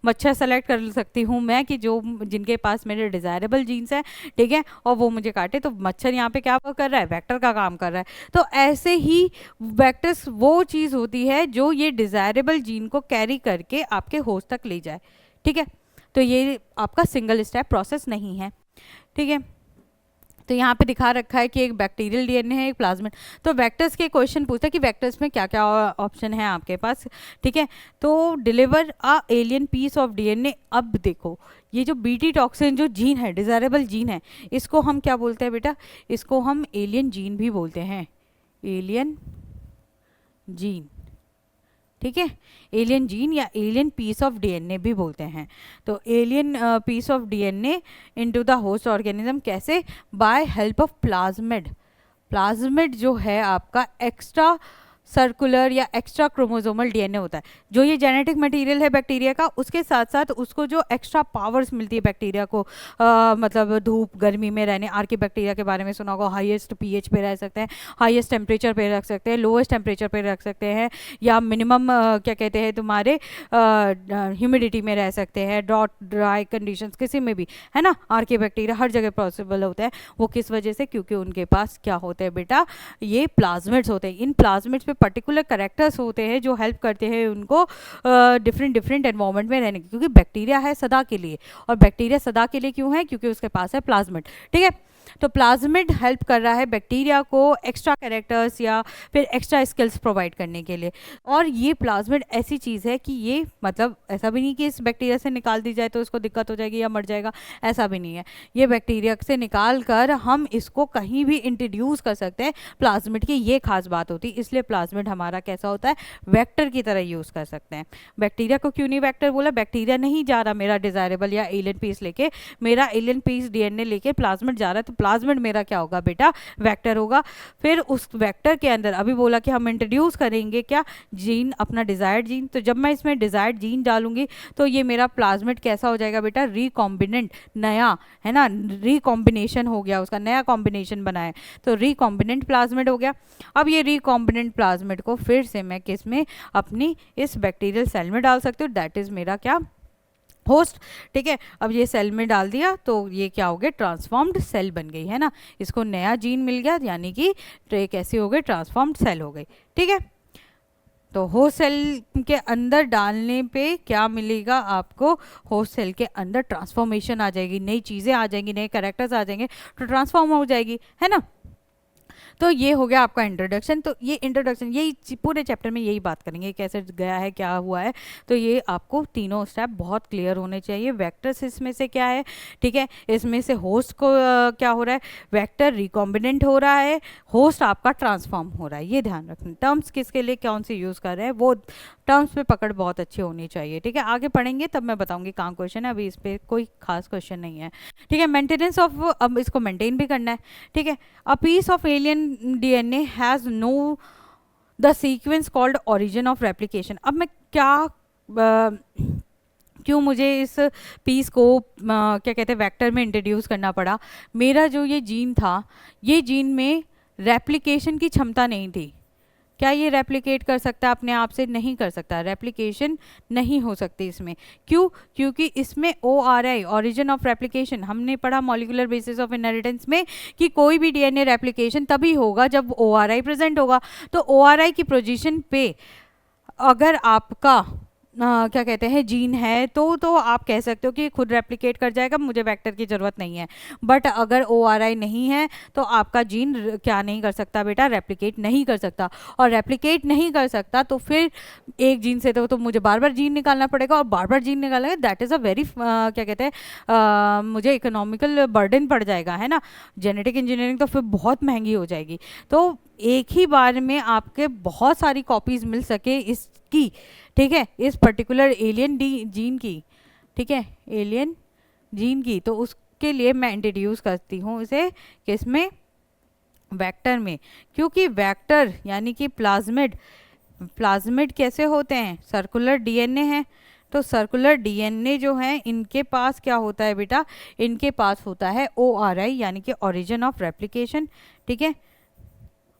मच्छर सेलेक्ट कर सकती हूँ मैं कि जो जिनके पास मेरे डिज़ायरेबल जीन्स हैं, ठीक है, और वो मुझे काटे। तो मच्छर यहाँ पे क्या कर रहा है, वेक्टर का काम कर रहा है। तो ऐसे ही वेक्टर्स वो चीज़ होती है जो ये डिज़ायरेबल जीन को कैरी करके आपके होस्ट तक ले जाए, ठीक है। तो ये आपका सिंगल स्टेप प्रोसेस नहीं है, ठीक है। तो यहाँ पे दिखा रखा है कि एक बैक्टीरियल डीएनए है, एक प्लाज्मिड। तो वेक्टर्स के क्वेश्चन पूछता है कि वेक्टर्स में क्या क्या ऑप्शन है आपके पास, ठीक है। तो deliver a alien piece of DNA. अब देखो ये जो बीटी टॉक्सिन जो जीन है, डिजायरेबल जीन है, इसको हम क्या बोलते हैं बेटा, इसको हम एलियन जीन भी बोलते हैं, एलियन जीन, ठीक है, एलियन जीन या एलियन पीस ऑफ डीएनए भी बोलते हैं। तो alien piece of DNA into the host organism, कैसे, by help of plasmid. Plasmid जो है आपका एक्स्ट्रा सर्कुलर या एक्स्ट्रा क्रोमोसोमल डीएनए होता है, जो ये जेनेटिक मटेरियल है बैक्टीरिया का, उसके साथ साथ उसको जो एक्स्ट्रा पावर्स मिलती है बैक्टीरिया को, मतलब धूप गर्मी में रहने, आर्की बैक्टीरिया के बारे में सुना होगा, हाईएस्ट पीएच पे रह सकते हैं, हाईएस्ट टेम्परेचर पे रख सकते हैं, लोएस्ट टेम्परेचर पे रख सकते हैं, या मिनिमम क्या कहते हैं तुम्हारे ह्यूमिडिटी में रह सकते हैं, ड्रॉट ड्राई कंडीशंस किसी में भी, है ना। आर्की बैक्टीरिया हर जगह पॉसिबल होता है। वो किस वजह से, क्योंकि उनके पास क्या होते हैं बेटा, ये प्लाज्मिड्स होते हैं। इन प्लाज्मिड्स पे पर्टिकुलर कैरेक्टर्स होते हैं जो हेल्प करते हैं उनको डिफरेंट डिफरेंट एनवायरनमेंट में रहने की, क्योंकि बैक्टीरिया है सदा के लिए। और बैक्टीरिया सदा के लिए क्यों है, क्योंकि उसके पास है प्लाज्मिड, ठीक है। तो प्लाज्मिड हेल्प कर रहा है बैक्टीरिया को एक्स्ट्रा कैरेक्टर्स या फिर एक्स्ट्रा स्किल्स प्रोवाइड करने के लिए। और ये प्लाज्मिड ऐसी चीज़ है कि ये मतलब ऐसा भी नहीं कि इस बैक्टीरिया से निकाल दी जाए तो उसको दिक्कत हो जाएगी या मर जाएगा, ऐसा भी नहीं है। ये बैक्टीरिया से निकाल कर हम इसको कहीं भी इंट्रोड्यूस कर सकते हैं, प्लाज्मिड की ये खास बात होती है। इसलिए प्लाज्मिड हमारा कैसा होता है, वेक्टर की तरह यूज़ कर सकते हैं। बैक्टीरिया को क्यों नहीं वेक्टर बोला, बैक्टीरिया नहीं जा रहा मेरा डिजायरेबल या एलियन पीस लेके, मेरा एलियन पीस डीएनए लेके प्लाज्मिड जा रहा है, तो प्लाज्मिड मेरा क्या होगा बेटा, वेक्टर होगा। फिर उस वेक्टर के अंदर अभी बोला कि हम इंट्रोड्यूस करेंगे क्या, जीन, अपना डिजायर्ड जीन। तो जब मैं इसमें डिजायर्ड जीन डालूंगी तो ये मेरा प्लाज्मिड कैसा हो जाएगा बेटा, रिकॉम्बिनेंट, नया, है ना, रिकॉम्बिनेशन हो गया, उसका नया कॉम्बिनेशन बना है, तो रिकॉम्बिनेंट प्लाज्मिड हो गया। अब ये रिकॉम्बिनेंट प्लाज्मिड को फिर से मैं किस में, अपनी इस बैक्टीरियल सेल में डाल सकती हूँ, दैट इज मेरा क्या, होस्ट, ठीक है। अब ये सेल में डाल दिया तो ये क्या हो गया, ट्रांसफॉर्म्ड सेल बन गई, है ना। इसको नया जीन मिल गया, यानी कि कैसे हो गई, ट्रांसफॉर्म्ड सेल हो गई, ठीक है। तो होस्ट सेल के अंदर डालने पे क्या मिलेगा आपको, होस्ट सेल के अंदर ट्रांसफॉर्मेशन आ जाएगी, नई चीज़ें आ जाएंगी, नए कैरेक्टर्स आ जाएंगे, तो ट्रांसफॉर्म हो जाएगी, है ना। तो ये हो गया आपका इंट्रोडक्शन। तो ये इंट्रोडक्शन, यही पूरे चैप्टर में यही बात करेंगे, कैसे गया है, क्या हुआ है। तो ये आपको तीनों स्टेप बहुत क्लियर होने चाहिए। वेक्टर्स इसमें से क्या है, ठीक है, इसमें से होस्ट को क्या हो रहा है, वेक्टर रिकॉम्बिनेंट हो रहा है, होस्ट आपका ट्रांसफॉर्म हो रहा है, ये ध्यान रखना। टर्म्स किसके लिए कौन सी यूज़ कर रहे हैं, वो टर्म्स पे पकड़ बहुत अच्छी होनी चाहिए, ठीक है। आगे पढ़ेंगे तब मैं बताऊंगी कहाँ क्वेश्चन है, अभी इस पर कोई खास क्वेश्चन नहीं है, ठीक है। मेंटेनेंस ऑफ, अब इसको मेंटेन भी करना है, ठीक है। A piece of alien DNA has no the sequence called origin of replication। अब मैं क्या क्यों मुझे इस पीस को क्या कहते हैं वेक्टर में इंट्रोड्यूस करना पड़ा? मेरा जो ये जीन था, ये जीन में रेप्लिकेशन की क्षमता नहीं थी। क्या ये रेप्लिकेट कर सकता है अपने आप से? नहीं कर सकता, रेप्लिकेशन नहीं हो सकती इसमें। क्यों? क्योंकि इसमें ORI, ओरिजिन ऑफ रेप्लिकेशन, हमने पढ़ा मॉलिक्यूलर बेसिस ऑफ इनहेरिटेंस में कि कोई भी DNA रेप्लिकेशन तभी होगा जब ORI प्रेजेंट होगा। तो ORI की पोजीशन पे अगर आपका क्या कहते हैं जीन है तो आप कह सकते हो कि खुद रेप्लिकेट कर जाएगा, मुझे वेक्टर की ज़रूरत नहीं है। बट अगर ORI नहीं है तो आपका जीन क्या नहीं कर सकता बेटा? रेप्लिकेट नहीं कर सकता। और रेप्लिकेट नहीं कर सकता तो फिर एक जीन से तो मुझे बार बार जीन निकालना पड़ेगा, और बार बार जीन निकालना, दैट इज़ अ वेरी क्या कहते हैं मुझे इकोनॉमिकल बर्डन पड़ जाएगा, है ना। जेनेटिक इंजीनियरिंग तो फिर बहुत महंगी हो जाएगी। तो एक ही बार में आपके बहुत सारी कॉपीज़ मिल सके इसकी, ठीक है, इस पर्टिकुलर एलियन जीन की, ठीक है, एलियन जीन की, तो उसके लिए मैं इंट्रोड्यूस करती हूँ इसे किसमें? वेक्टर में। क्योंकि वेक्टर यानी कि प्लाज्मिड कैसे होते हैं? सर्कुलर DNA है। तो सर्कुलर DNA जो है इनके पास क्या होता है बेटा? इनके पास होता है ORI यानी कि ओरिजिन ऑफ रेप्लिकेशन, ठीक है।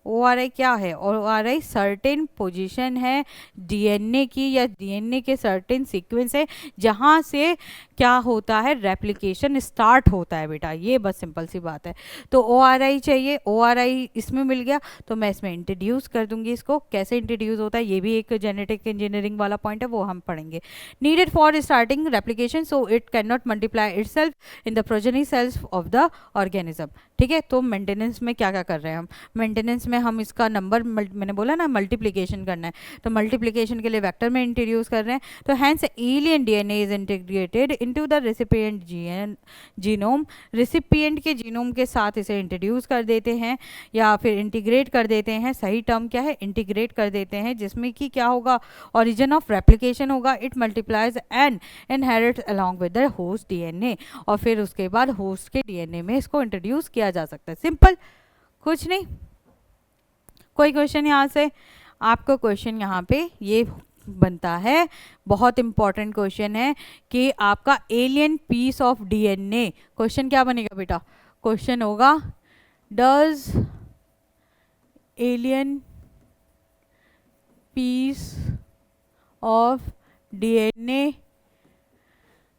ORI क्या है? ORI सर्टेन पोजीशन है DNA की, या DNA के सर्टेन सीक्वेंस है जहाँ से क्या होता है? रेप्लिकेशन स्टार्ट होता है बेटा। ये बस सिंपल सी बात है। तो ORI चाहिए, ORI इसमें मिल गया तो मैं इसमें इंट्रोड्यूस कर दूंगी इसको। कैसे इंट्रोड्यूस होता है ये भी एक जेनेटिक इंजीनियरिंग वाला पॉइंट है, वो हम पढ़ेंगे। Needed for starting replication so it can not multiply itself in the progeny cells of the organism, ठीक है। तो मेंटेनेंस में क्या क्या कर रहे हैं हम? मेंटेनेंस में हम इसका नंबर मैंने बोला ना मल्टीप्लिकेशन करना है, तो मल्टीप्लिकेशन के लिए वेक्टर में इंट्रोड्यूस कर रहे हैं। तो hence alien DNA is integrated into the recipient genome. Recipient के जीनोम के साथ इसे इंट्रोड्यूस कर देते हैं या फिर इंटीग्रेट कर देते हैं। सही टर्म क्या है? इंटीग्रेट कर देते हैं, जिसमें कि क्या होगा? ओरिजिन ऑफ रेप्लिकेशन होगा। It multiplies and inherits along with the host DNA, और फिर उसके बाद होस्ट के DNA में इसको इंट्रोड्यूस किया जा सकता है। सिंपल, कुछ नहीं। कोई क्वेश्चन यहाँ से? आपको क्वेश्चन यहाँ पे ये बनता है, बहुत इंपॉर्टेंट क्वेश्चन है कि आपका alien piece of DNA, question क्या बनेगा बेटा? क्वेश्चन होगा does alien piece of DNA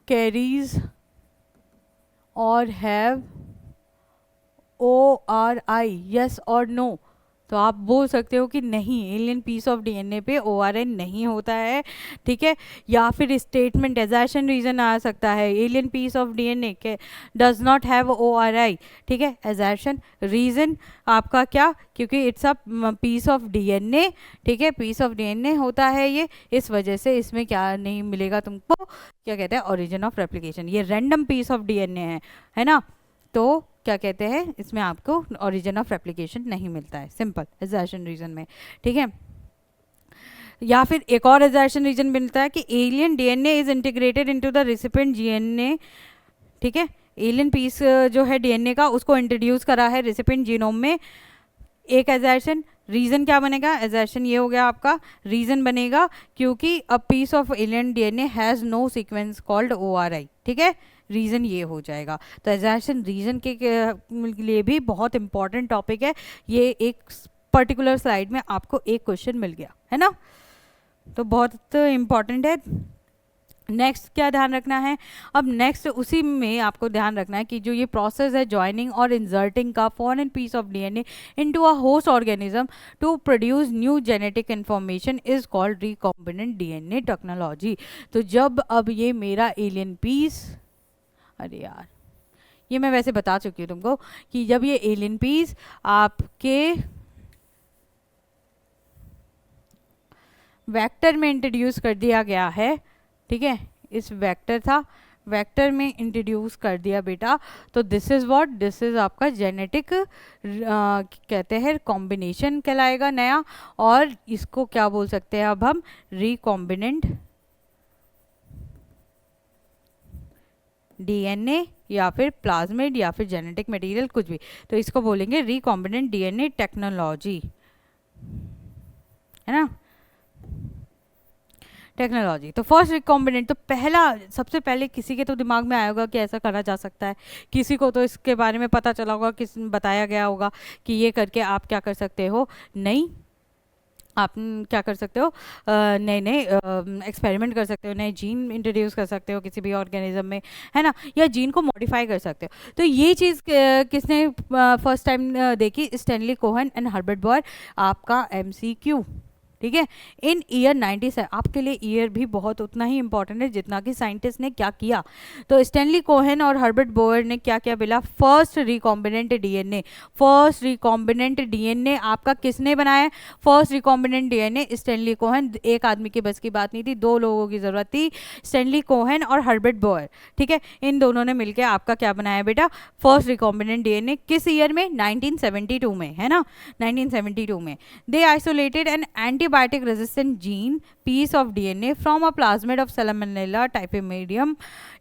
carries और हैव ORI, यस और नो? तो आप बोल सकते हो कि नहीं, एलियन पीस ऑफ DNA पे ORI नहीं होता है, ठीक है। या फिर स्टेटमेंट एजर्शन रीजन आ सकता है, एलियन पीस ऑफ DNA के डज नॉट हैव ORI, ठीक है। एजर्शन रीजन आपका क्या? क्योंकि it's a piece of DNA, ठीक है, पीस ऑफ DNA होता है ये, इस वजह से इसमें क्या नहीं मिलेगा तुमको? क्या कहते हैं? Origin of replication. ये रैंडम पीस ऑफ DNA है ना। तो क्या कहते हैं? इसमें आपको ओरिजिन ऑफ रेप्लिकेशन नहीं मिलता है, सिंपल एजर्शन रीजन में, ठीक है। या फिर एक और एजर्शन रीजन मिलता है कि alien DNA is integrated into the recipient DNA, ठीक है। एलियन पीस जो है DNA का, उसको इंट्रोड्यूस करा है रेसिपिएंट जीनोम में। एक एजर्शन, रीजन क्या बनेगा? एजर्शन ये हो गया आपका, रीजन बनेगा क्योंकि a piece of alien DNA has no sequence called ORI, ठीक है। रीज़न ये हो जाएगा। तो एजर्शन रीजन के लिए भी बहुत इंपॉर्टेंट टॉपिक है ये। एक पर्टिकुलर स्लाइड में आपको एक क्वेश्चन मिल गया है ना, तो बहुत इंपॉर्टेंट है। नेक्स्ट क्या ध्यान रखना है? अब नेक्स्ट उसी में आपको ध्यान रखना है कि जो ये प्रोसेस है ज्वाइनिंग और इंसर्टिंग का foreign piece of DNA into a host organism to produce new genetic information is called recombinant DNA technology. तो जब अब ये मेरा एलियन पीस, अरे यार ये मैं वैसे बता चुकी हूँ तुमको कि जब ये एलियन पीस आपके वेक्टर में इंट्रोड्यूस कर दिया गया है, ठीक है, इस वेक्टर था, वेक्टर में इंट्रोड्यूस कर दिया बेटा, तो this is what? This is आपका जेनेटिक कहते हैं कॉम्बिनेशन कहलाएगा नया, और इसको क्या बोल सकते हैं अब हम? रिकॉम्बिनेंट DNA या फिर प्लाज्मिड या फिर जेनेटिक मटेरियल, कुछ भी, तो इसको बोलेंगे रिकॉम्बिनेंट DNA टेक्नोलॉजी, है ना। टेक्नोलॉजी। तो फर्स्ट रिकॉम्बिनेंट, तो पहला सबसे पहले किसी के तो दिमाग में आया होगा कि ऐसा करा जा सकता है, किसी को तो इसके बारे में पता चला होगा, किस बताया गया होगा कि ये करके आप क्या कर सकते हो, नहीं आप क्या कर सकते हो, नए नए एक्सपेरिमेंट कर सकते हो, नए जीन इंट्रोड्यूस कर सकते हो किसी भी ऑर्गेनिज्म में, है ना, या जीन को मॉडिफाई कर सकते हो। तो ये चीज़ किसने फर्स्ट टाइम देखी, Stanley Cohen and Herbert Boyer. आपका MCQ, ठीक है। इन ईयर 97, आपके लिए ईयर भी बहुत उतना ही इंपॉर्टेंट है जितना कि साइंटिस्ट ने क्या किया। तो स्टैनली कोहेन और हर्बर्ट बोयर ने क्या क्या बोला, first recombinant DNA. First recombinant DNA आपका किसने बनाया, first recombinant DNA Stanley Cohen. एक आदमी के बस की बात नहीं थी, दो लोगों की जरूरत थी, स्टैनली कोहेन और हर्बर्ट बोयर, ठीक है। इन दोनों ने मिलकर आपका क्या बनाया बेटा, फर्स्ट रिकॉम्बिनेंट डीएनए। किस ईयर में, 1972 में, है ना, 1972 में। They isolated an antibiotic resistant gene piece of DNA from a plasmid of Salmonella typhimurium.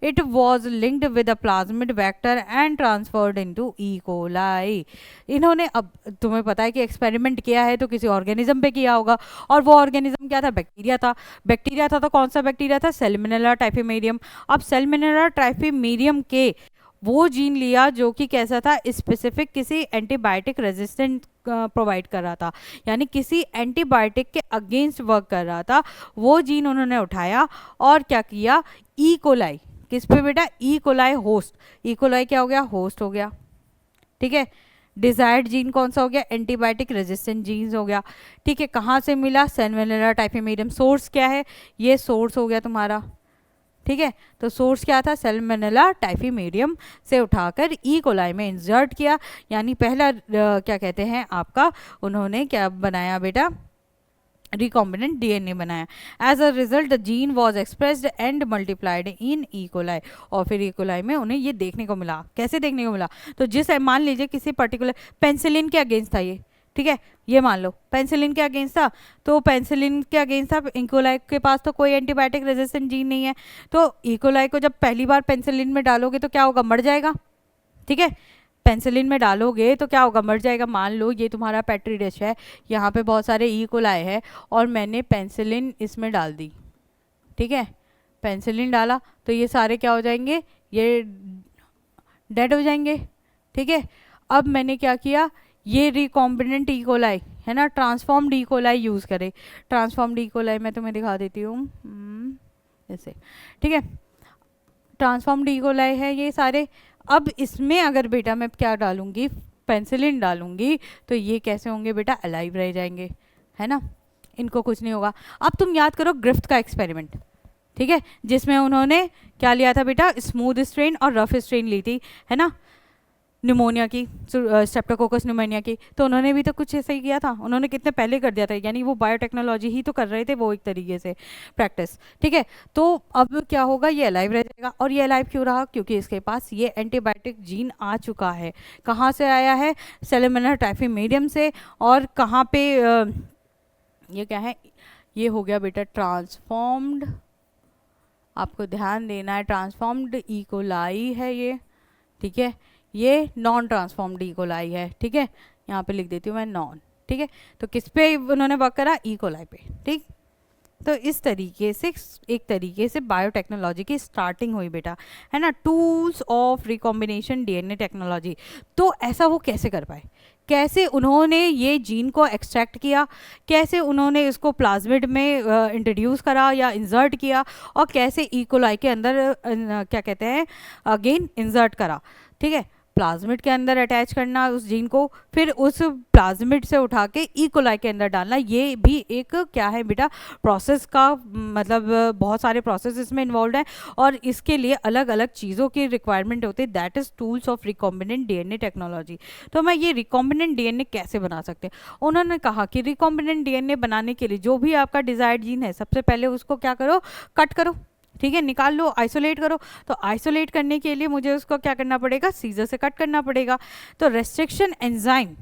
It was linked with a plasmid vector and transferred into E. coli. इन्होंने, अब तुम्हें पता है कि एक्सपेरिमेंट किया है तो किसी ऑर्गेनिज्म पे किया होगा, और वो ऑर्गेनिज्म क्या था, बैक्टीरिया था। बैक्टीरिया था तो कौन सा बैक्टीरिया था, सेल्मोनेला टाइफीमेरियम। अब सेल्मोनेला टाइफीमेरियम के वो जीन लिया जो कि कैसा था, स्पेसिफिक किसी एंटीबायोटिक रेजिस्टेंट प्रोवाइड कर रहा था, यानी किसी एंटीबायोटिक के अगेंस्ट वर्क कर रहा था। वो जीन उन्होंने उठाया और क्या किया, ई कोलाई, किस पे बेटा, E coli host. E coli क्या हो गया, होस्ट हो गया, ठीक है। डिजायर्ड जीन कौन सा हो गया, एंटीबायोटिक रेजिस्टेंट जीन्स हो गया, ठीक है। कहाँ से मिला, सेल्मोनेला टाइफीमेरियम। सोर्स क्या है, ये सोर्स हो गया तुम्हारा, ठीक है। तो सोर्स क्या था, सेल्मोनेला टाइफीमेरियम से उठाकर ई कोलाई में इंसर्ट किया, यानी पहला क्या कहते हैं आपका, उन्होंने क्या बनाया बेटा, रिकॉम्बिनेंट डीएनए बनाया। As a result the gene was expressed and multiplied in E coli. और फिर ई कोलाई में उन्हें ये देखने को मिला, कैसे देखने को मिला, तो जिस मान लीजिए किसी पर्टिकुलर पेंसिलिन के अगेंस्ट था ये, ठीक है, ये मान लो पेंसिलिन के अगेंस्ट था, तो पेंसिलिन के अगेंस्ट था, इकोलाई के पास तो कोई एंटीबायोटिक रेजिस्टेंट जीन नहीं है, तो इकोलाई को जब पहली बार पेंसिलिन में डालोगे तो क्या होगा, मर जाएगा, ठीक है। पेंसिलिन में डालोगे तो क्या होगा, मर जाएगा। मान लो ये तुम्हारा पेट्री डिश है, यहाँ पे बहुत सारे इकोलाई है और मैंने पेंसिलिन इसमें डाल दी, ठीक है, पेंसिलिन डाला तो ये सारे क्या हो जाएंगे, ये डेड हो जाएंगे, ठीक है। अब मैंने क्या किया, ये रिकॉम्बिनेंट ई कोलाई है ना, ट्रांसफॉर्म्ड ई कोलाई यूज़ करें। ट्रांसफॉर्म्ड ई कोलाई मैं तुम्हें दिखा देती हूँ जैसे, ठीक है, ट्रांसफॉर्म्ड ई कोलाई है ये सारे। अब इसमें अगर बेटा मैं क्या डालूंगी, पेंसिलिन डालूंगी, तो ये कैसे होंगे बेटा, अलाइव रह जाएंगे, है ना, इनको कुछ नहीं होगा। अब तुम याद करो ग्रिफ्ट का एक्सपेरिमेंट, ठीक है, जिसमें उन्होंने क्या लिया था बेटा, स्मूथ स्ट्रेन और रफ स्ट्रेन ली थी, है ना, निमोनिया की, स्ट्रेप्टोकोकस निमोनिया की। तो उन्होंने भी तो कुछ ऐसा ही किया था, उन्होंने कितने पहले कर दिया था, यानी वो बायोटेक्नोलॉजी ही तो कर रहे थे वो एक तरीके से प्रैक्टिस, ठीक है। तो अब क्या होगा, ये अलाइव रह जाएगा। और ये अलाइव क्यों रहा, क्योंकि इसके पास ये एंटीबायोटिक जीन आ चुका है। कहाँ से आया है, सेलेमोनेला टाइफीमेरियम से। और कहाँ पे ये क्या है, ये हो गया बेटा ट्रांसफॉर्म्ड, आपको ध्यान देना है, ट्रांसफॉर्म्ड ई कोलाई है ये, ठीक है, ये नॉन ट्रांसफॉर्म्ड ई कोलाई है, ठीक है, यहाँ पे लिख देती हूँ मैं नॉन, ठीक है। तो किस पे उन्होंने वर्क करा, ई कोलाई पे, ठीक। तो इस तरीके से एक तरीके से बायोटेक्नोलॉजी की स्टार्टिंग हुई बेटा, है ना, tools of recombination DNA technology. तो ऐसा वो कैसे कर पाए, कैसे उन्होंने ये जीन को एक्सट्रैक्ट किया, कैसे उन्होंने इसको प्लाज्मिड में इंट्रोड्यूस करा या इंसर्ट किया, और कैसे ई कोलाई के अंदर क्या कहते हैं अगेन इंसर्ट करा, ठीक है, प्लाज्मिड के अंदर अटैच करना उस जीन को, फिर उस प्लाज्मिड से उठा के ई कोलाई के अंदर डालना। ये भी एक क्या है बेटा, प्रोसेस का मतलब बहुत सारे प्रोसेस इसमें इन्वॉल्व है, और इसके लिए अलग अलग चीज़ों की रिक्वायरमेंट होती है। That is tools of recombinant DNA technology. तो मैं ये रिकॉम्बिनेंट डीएनए कैसे बना सकते हैं, उन्होंने कहा कि रिकॉम्बिनेंट डीएनए बनाने के लिए जो भी आपका डिजायर्ड जीन है, सबसे पहले उसको क्या करो, कट करो, ठीक है, निकाल लो, आइसोलेट करो। तो आइसोलेट करने के लिए मुझे उसको क्या करना पड़ेगा, सीजर से कट करना पड़ेगा। तो रेस्ट्रिक्शन एंजाइम,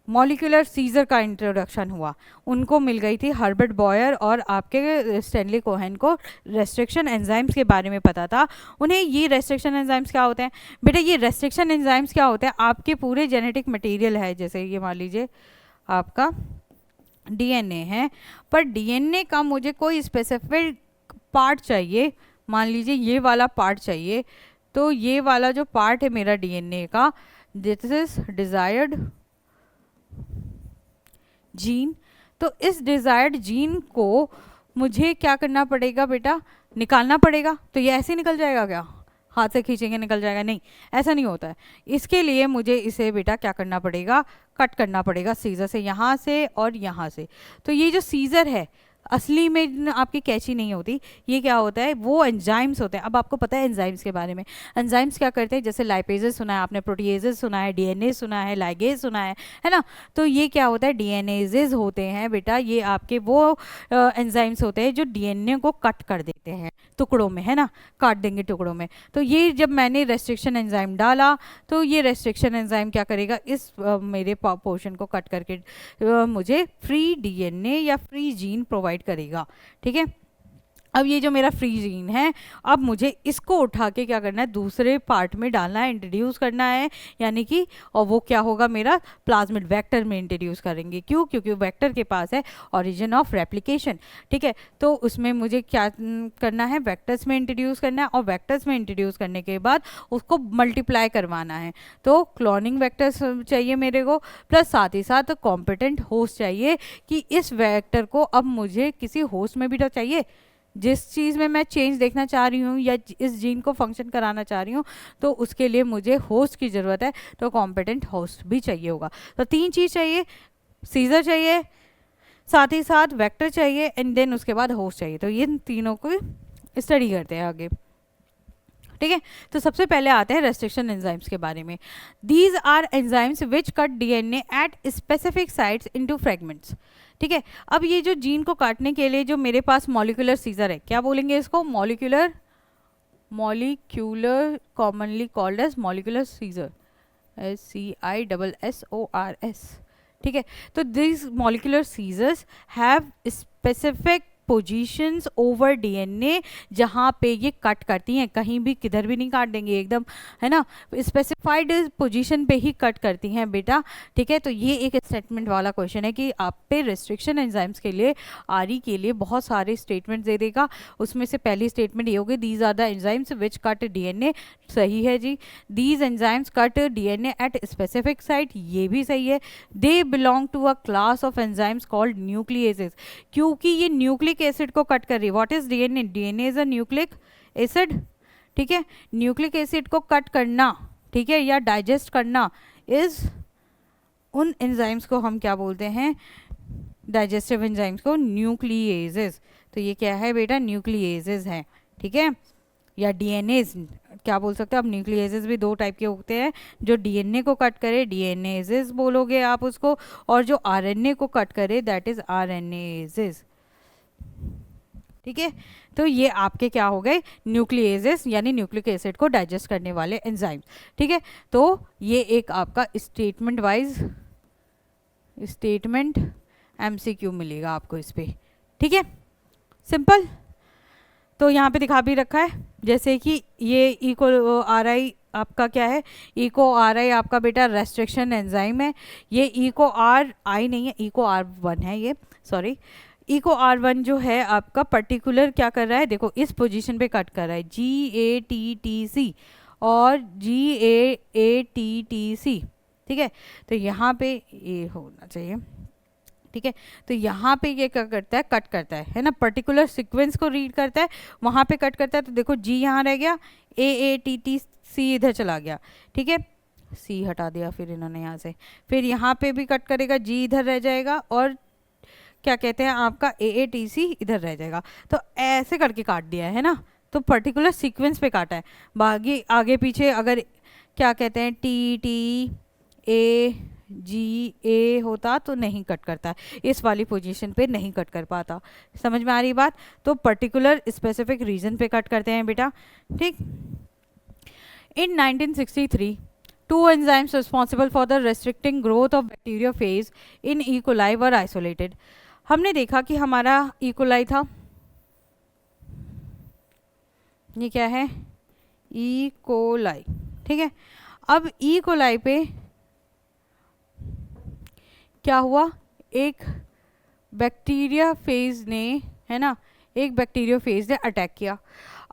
मॉलिक्यूलर सीजर का इंट्रोडक्शन हुआ, उनको मिल गई थी हर्बर्ट बॉयर और आपके स्टैनली कोहेन को रेस्ट्रिक्शन एंजाइम्स के बारे में पता था। उन्हें ये रेस्ट्रिक्शन एंजाइम्स क्या होते हैं बेटा, ये रेस्ट्रिक्शन एंजाइम्स क्या होते हैं, आपके पूरे जेनेटिक मटेरियल है, जैसे ये मान लीजिए आपका डीएनए है, पर डीएनए का मुझे कोई स्पेसिफिक पार्ट चाहिए, मान लीजिए ये वाला पार्ट चाहिए, तो ये वाला जो पार्ट है मेरा डीएनए का, दिस इज डिजायर्ड जीन। तो इस डिजायर्ड जीन को मुझे क्या करना पड़ेगा बेटा, निकालना पड़ेगा। तो ये ऐसे निकल जाएगा क्या, हाथ से खींचेंगे निकल जाएगा? नहीं, ऐसा नहीं होता है। इसके लिए मुझे इसे बेटा क्या करना पड़ेगा, कट करना पड़ेगा सीजर से, यहाँ से और यहाँ से। तो ये जो सीजर है असली में आपकी कैची नहीं होती, ये क्या होता है, वो एंजाइम्स होते हैं। अब आपको पता है एंजाइम्स के बारे में, एंजाइम्स क्या करते हैं, जैसे लाइपेजेस सुना है आपने, प्रोटीएजेस सुना है, डीएनए सुना है, लाइगेज सुना है ना। तो ये क्या होता है, डीएनएजेस होते हैं बेटा, ये आपके वो एंजाइम्स होते हैं जो डीएनए को कट कर देते हैं टुकड़ों में, है ना, काट देंगे टुकड़ों में। तो ये जब मैंने रेस्ट्रिक्शन एंजाइम डाला, तो ये रेस्ट्रिक्शन एंजाइम क्या करेगा, इस मेरे पोर्शन को कट करके मुझे फ्री डीएनए या फ्री जीन प्रोवाइड करेगा। ठीक है, अब ये जो मेरा फ्री जीन है, अब मुझे इसको उठा के क्या करना है, दूसरे पार्ट में डालना है, इंट्रोड्यूस करना है, यानी कि, और वो क्या होगा मेरा प्लाज्मिड वेक्टर में इंट्रोड्यूस करेंगे। क्यों? क्योंकि वेक्टर के पास है ओरिजिन ऑफ रेप्लिकेशन। ठीक है, तो उसमें मुझे क्या करना है, वेक्टर्स में इंट्रोड्यूस करना है, और वेक्टर्स में इंट्रोड्यूस करने के बाद उसको मल्टीप्लाई करवाना है। तो क्लोनिंग वेक्टर्स चाहिए मेरे को, प्लस साथ ही साथ कॉम्पिटेंट होस्ट चाहिए कि इस वेक्टर को अब मुझे किसी होस्ट में भी तो चाहिए, जिस चीज़ में मैं चेंज देखना चाह रही हूँ या इस जीन को फंक्शन कराना चाह रही हूँ, तो उसके लिए मुझे होस्ट की ज़रूरत है, तो कॉम्पिटेंट होस्ट भी चाहिए होगा। तो 3 चीज़ चाहिए, सीजर चाहिए, साथ ही साथ वेक्टर चाहिए, एंड देन उसके बाद होस्ट चाहिए। तो ये तीनों को स्टडी करते हैं आगे। ठीक है, तो सबसे पहले आते हैं रेस्ट्रिक्शन एंजाइम्स के बारे में। These are enzymes which cut DNA at specific sites into fragments. ठीक है, अब ये जो जीन को काटने के लिए जो मेरे पास मॉलिक्यूलर सीजर है, क्या बोलेंगे इसको, molecular commonly called as molecular scissors, CISSORS। ठीक है, तो this molecular scissors have specific positions over DNA, जहाँ पे ये कट करती हैं, कहीं भी किधर भी नहीं काट देंगे एकदम, है ना, स्पेसिफाइड पोजीशन पे ही कट करती हैं बेटा। ठीक है, तो ये एक स्टेटमेंट वाला क्वेश्चन है कि आप पे रेस्ट्रिक्शन एंजाइम्स के लिए आरई के लिए बहुत सारे स्टेटमेंट दे देगा। उसमें से पहली स्टेटमेंट ये होगी, these are the enzymes which cut DNA, सही है जी। These enzymes cut DNA at specific site, ये भी सही है। They belong to a class of enzymes called nucleases, क्योंकि ये न्यूक्लिक एसिड को कट कर रही है। What is DNA, DNA is a nucleic acid. ठीक है, न्यूक्लिक एसिड को कट करना, ठीक है, या डाइजेस्ट करना, इज उन एंजाइम्स को हम क्या बोलते हैं, डाइजेस्टिव एंजाइम्स को न्यूक्लिएजेस। तो ये क्या है बेटा, न्यूक्लिएजेस है। ठीक है, या डीएनएज क्या बोल सकते हो आप, न्यूक्लिएजेस भी 2 टाइप के होते हैं, जो डीएनए को कट करे डीएनएजेस बोलोगे आप उसको, और जो आरएनए को कट करे दैट इज आरएनएजेस। ठीक है, तो ये आपके क्या हो गए, न्यूक्लिएजेस, यानी न्यूक्लिक एसिड को डाइजेस्ट करने वाले एंजाइम्स। ठीक है, तो ये एक आपका स्टेटमेंट वाइज स्टेटमेंट एमसीक्यू मिलेगा आपको इस पे। ठीक है, सिंपल। तो यहाँ पे दिखा भी रखा है, जैसे कि ये इको आर आई आपका क्या है, इको आर आई आपका बेटा रेस्ट्रिक्शन एंजाइम है। ये इको आर आई नहीं है, इको R1 है ये, सॉरी। इको R1 जो है आपका पर्टिकुलर क्या कर रहा है, देखो इस पोजीशन पे कट कर रहा है, GATTC और GAATTC। ठीक है, तो यहाँ पे ये होना चाहिए। ठीक है, तो यहाँ पे ये क्या करता है, कट करता है ना, पर्टिकुलर सीक्वेंस को रीड करता है, वहाँ पे कट करता है। तो देखो G यहाँ रह गया, AATTC इधर चला गया। ठीक है, C हटा दिया फिर इन्होंने यहाँ से, फिर यहाँ पे भी कट करेगा, G इधर रह जाएगा, और क्या कहते हैं आपका AATC इधर रह जाएगा। तो ऐसे करके काट दिया है ना, तो पर्टिकुलर सीक्वेंस पे काटा है। बाकी आगे पीछे अगर क्या कहते हैं TTAGA होता तो नहीं कट करता, इस वाली पोजीशन पे नहीं कट कर पाता। समझ में आ रही बात? तो पर्टिकुलर स्पेसिफिक रीजन पे कट करते हैं बेटा। ठीक, इन 1963 2 enzymes responsible for the restricting growth of bacteriophage in E. coli were isolated। हमने देखा कि हमारा E. coli था, ये क्या है, E. coli। ठीक है, अब E. coli पे क्या हुआ, एक बैक्टीरिया फेज ने, है ना, एक बैक्टीरियोफेज ने अटैक किया।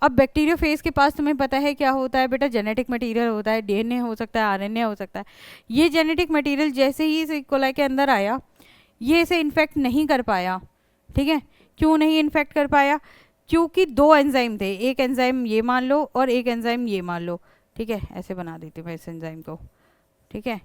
अब बैक्टीरियोफेज के पास तुम्हें पता है क्या होता है बेटा, जेनेटिक मटेरियल होता है, डीएनए हो सकता है, आरएनए हो सकता है। ये जेनेटिक मटेरियल जैसे ही इस इकोलाई के अंदर आया, ये इसे इन्फेक्ट नहीं कर पाया। ठीक है, क्यों नहीं इन्फेक्ट कर पाया? क्योंकि दो एंजाइम थे, एक एंजाइम ये मान लो और एक एंजाइम ये मान लो। ठीक है, ऐसे बना देती हूँ मैं इस एंजाइम को। ठीक है,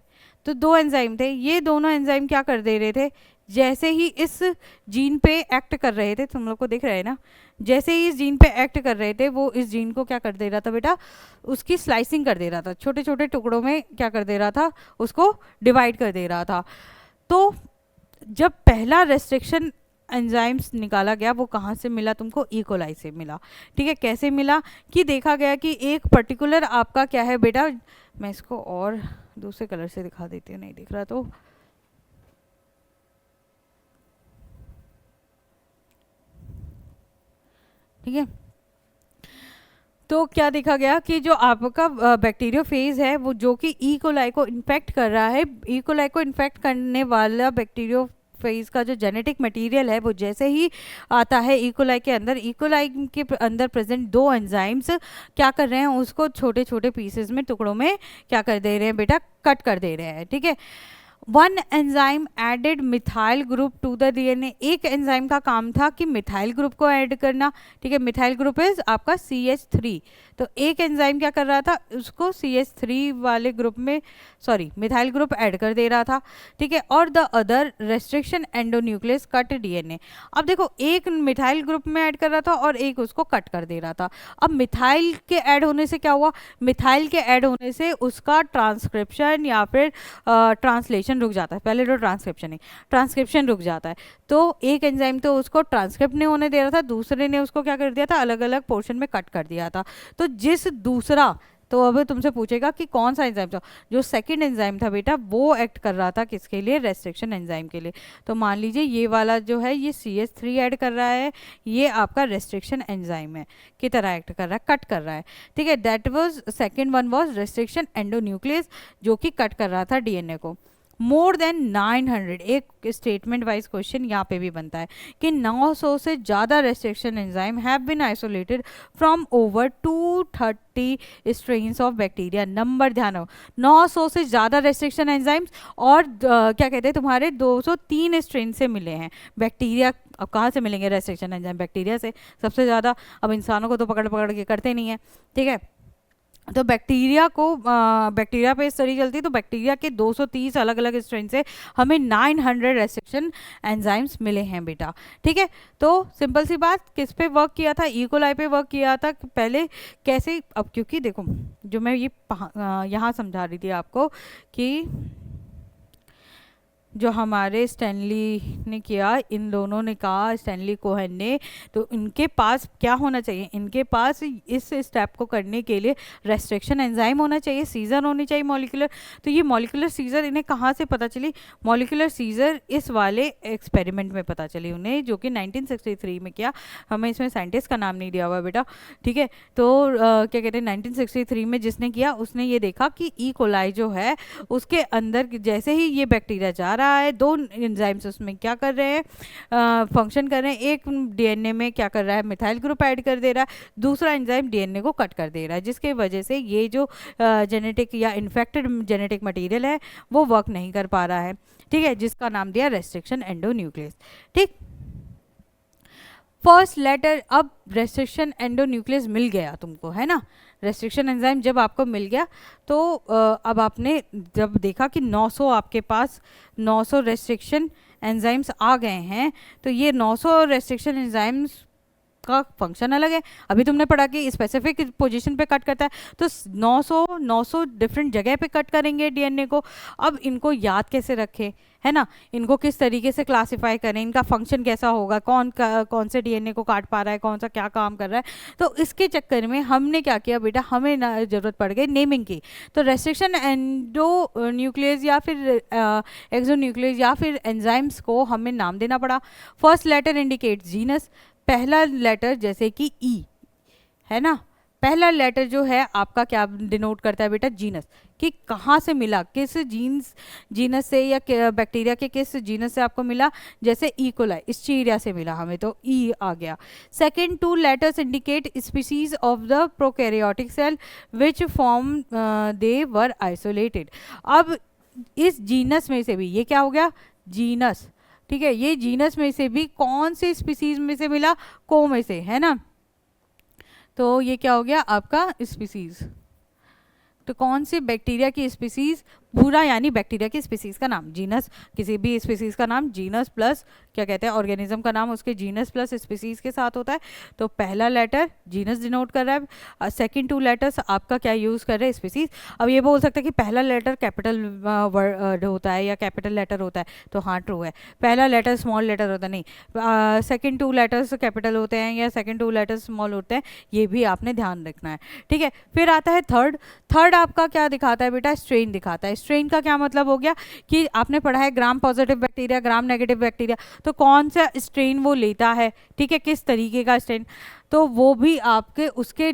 तो दो एंजाइम थे, ये दोनों एंजाइम क्या कर दे रहे थे, जैसे ही इस जीन पे एक्ट कर रहे थे, तुम लोग को दिख रहा है ना, जैसे ही इस जीन पे एक्ट कर रहे थे वो इस जीन को क्या कर दे रहा था बेटा, उसकी स्लाइसिंग कर दे रहा था, छोटे छोटे टुकड़ों में क्या कर दे रहा था, उसको डिवाइड कर दे रहा था। तो जब पहला रेस्ट्रिक्शन एंजाइम्स निकाला गया वो कहाँ से मिला तुमको, इकोलाई से मिला। ठीक है, कैसे मिला कि देखा गया कि एक पर्टिकुलर आपका क्या है बेटा, मैं इसको और दूसरे कलर से दिखा देती हूँ, नहीं दिख रहा तो। ठीक है, तो क्या देखा गया कि जो आपका बैक्टीरियोफेज है वो जो कि ई कोलाई को इन्फेक्ट कर रहा है, ई कोलाई को इन्फेक्ट करने वाला बैक्टीरियो फेज का जो जेनेटिक मटेरियल है वो जैसे ही आता है इकोलाई के अंदर, इकोलाई के अंदर प्रेजेंट दो एंजाइम्स क्या कर रहे हैं, उसको छोटे छोटे पीसेस में, टुकड़ों में क्या कर दे रहे हैं बेटा, कट कर दे रहे हैं। ठीक है, one enzyme added methyl group to the DNA, एक एंजाइम का काम था कि मिथाइल ग्रुप को ऐड करना। ठीक है, मिथाइल ग्रुप इज आपका CH3, तो एक एंजाइम क्या कर रहा था, उसको CH3 वाले ग्रुप में, सॉरी, मिथाइल ग्रुप ऐड कर दे रहा था। ठीक है, और the other restriction endonuclease cut DNA. अब देखो, एक मिथाइल ग्रुप में ऐड कर रहा था और एक उसको कट कर दे रहा था। अब मिथाइल के ऐड होने से क्या हुआ, मिथाइल के ऐड होने से उसका ट्रांसक्रिप्शन या फिर ट्रांसलेशन रुक जाता है, पहले तो ट्रांसक्रिप्शन रुक जाता है। तो एक एंजाइम तो उसको ट्रांसक्रिप्ट नहीं होने दे रहा था, दूसरे ने उसको क्या कर दिया था, अलग अलग पोर्शन में कट कर दिया था। तो जिस दूसरा, तो अब तुमसे पूछेगा कि कौन सा एंजाइम था, जो सेकंड एंजाइम था बेटा वो एक्ट कर रहा था किसके लिए, रेस्ट्रिक्शन एंजाइम के लिए। तो मान लीजिए ये वाला जो है ये CH3 ऐड कर रहा है, ये आपका रेस्ट्रिक्शन एंजाइम है, की तरह एक्ट कर रहा है, कट कर रहा है। ठीक है, that was second one was restriction endonuclease, जो कि कट कर रहा था डीएनए को। मोर देन 900, एक स्टेटमेंट वाइज क्वेश्चन यहाँ पे भी बनता है कि 900 से ज़्यादा restriction enzyme have been isolated from over 230 strains of bacteria. Number ध्यान हो, 900 से ज़्यादा रेस्ट्रिक्शन एंजाइम्स और क्या कहते हैं तुम्हारे 203 स्ट्रेन से मिले हैं बैक्टीरिया। अब कहाँ से मिलेंगे रेस्ट्रिक्शन एंजाइम, बैक्टीरिया से सबसे ज़्यादा। अब इंसानों को तो पकड़ पकड़ के करते नहीं है। ठीक है, तो बैक्टीरिया को बैक्टीरिया पे स्टडी चलती है, तो बैक्टीरिया के 230 अलग अलग स्ट्रेन से हमें 900 रेस्ट्रिक्शन एंजाइम्स मिले हैं बेटा। ठीक है, तो सिंपल सी बात, किस पे वर्क किया था, इकोलाई पे वर्क किया था पहले। कैसे, अब क्योंकि देखो जो मैं ये यहाँ समझा रही थी आपको कि जो हमारे स्टैनली ने किया, इन दोनों ने कहा, स्टैनली कोहेन ने, तो इनके पास क्या होना चाहिए, इनके पास इस स्टेप को करने के लिए रेस्ट्रिक्शन एंजाइम होना चाहिए, सीजर होनी चाहिए मॉलिक्यूलर। तो ये मॉलिक्यूलर सीजर इन्हें कहाँ से पता चली, मॉलिक्यूलर सीजर इस वाले एक्सपेरिमेंट में पता चली उन्हें, जो कि 1963 में किया। हमें इसमें साइंटिस्ट का नाम नहीं दिया हुआ बेटा। ठीक है, तो क्या कहते हैं 1963 में जिसने किया उसने ये देखा कि ई कोलाई जो है उसके अंदर जैसे ही ये बैक्टीरिया जा रहा है, दो एंजाइम्स उसमें क्या कर रहे हैं, फंक्शन कर रहे हैं। एक डीएनए में क्या कर रहा है, मिथाइल ग्रुप ऐड कर दे रहा है, दूसरा एंजाइम डीएनए को कट कर दे रहा है, जिसके वजह से ये जो जेनेटिक या इन्फेक्टेड जेनेटिक मटेरियल है वो वर्क नहीं कर पा रहा है। ठीक है, जिसका नाम दिया रेस्ट्रिक्शन एंडोन्यूक्लियस। ठीक, फर्स्ट लेटर, अब रेस्ट्रिक्शन एंडोन्यूक्लियस मिल गया तुमको, है ना, रेस्ट्रिक्शन एंजाइम जब आपको मिल गया तो अब आपने जब देखा कि 900 आपके पास 900 रेस्ट्रिक्शन एंजाइम्स आ गए हैं, तो ये 900 रेस्ट्रिक्शन एंजाइम्स का फंक्शन अलग है। अभी तुमने पढ़ा कि स्पेसिफिक पोजीशन पे कट करता है, तो 900 डिफरेंट जगह पे कट करेंगे डीएनए को। अब इनको याद कैसे रखें, है ना, इनको किस तरीके से क्लासिफाई करें, इनका फंक्शन कैसा होगा, कौन से डीएनए को काट पा रहा है, कौन सा क्या काम कर रहा है। तो इसके चक्कर में हमने क्या किया बेटा, हमें ज़रूरत पड़ गई नेमिंग की। तो रेस्ट्रिक्शन एंडो न्यूक्लियस या फिर एक्सोन्यूक्लियस या फिर एंजाइम्स को हमें नाम देना पड़ा। फर्स्ट लेटर इंडिकेट जीनस, पहला लेटर जैसे कि ई, है ना, पहला लेटर जो है आपका क्या डिनोट करता है बेटा, जीनस, कि कहाँ से मिला, किस जीनस से या बैक्टीरिया के किस जीनस से आपको मिला। जैसे इकोलाई इस्चीरिया से मिला हमें, तो ई आ गया। Second two letters indicate species of the prokaryotic cell which from they were isolated. अब इस जीनस में से भी, ये क्या हो गया, जीनस, ठीक है, ये जीनस में से भी कौन से स्पीसीज में से मिला, को में से, है ना। तो ये क्या हो गया आपका स्पीसीज। तो कौन सी बैक्टीरिया की स्पीसीज, पूरा यानी बैक्टीरिया की स्पीसीज का नाम, जीनस, किसी भी स्पीसीज का नाम जीनस प्लस क्या कहते हैं ऑर्गेनिज्म का नाम उसके जीनस प्लस स्पीसीज के साथ होता है। तो पहला लेटर जीनस डिनोट कर रहा है, सेकंड टू लेटर्स आपका क्या यूज़ कर रहे हैं, स्पीसीज। अब ये बोल सकते हैं कि पहला लेटर कैपिटल वर्ड होता है या कैपिटल लेटर होता है, तो हाँ ट्रू है, पहला लेटर स्मॉल लेटर होता नहीं, सेकेंड टू लेटर्स कैपिटल होते हैं या सेकेंड टू लेटर्स स्मॉल होते हैं, ये भी आपने ध्यान रखना है, ठीक है। फिर आता है थर्ड आपका क्या दिखाता है बेटा, स्ट्रेन दिखाता है। स्ट्रेन का क्या मतलब हो गया कि आपने पढ़ा है gram positive bacteria, gram negative bacteria, तो कौन सा स्ट्रेन वो लेता है, ठीक है, किस तरीके का स्ट्रेन, तो वो भी आपके उसके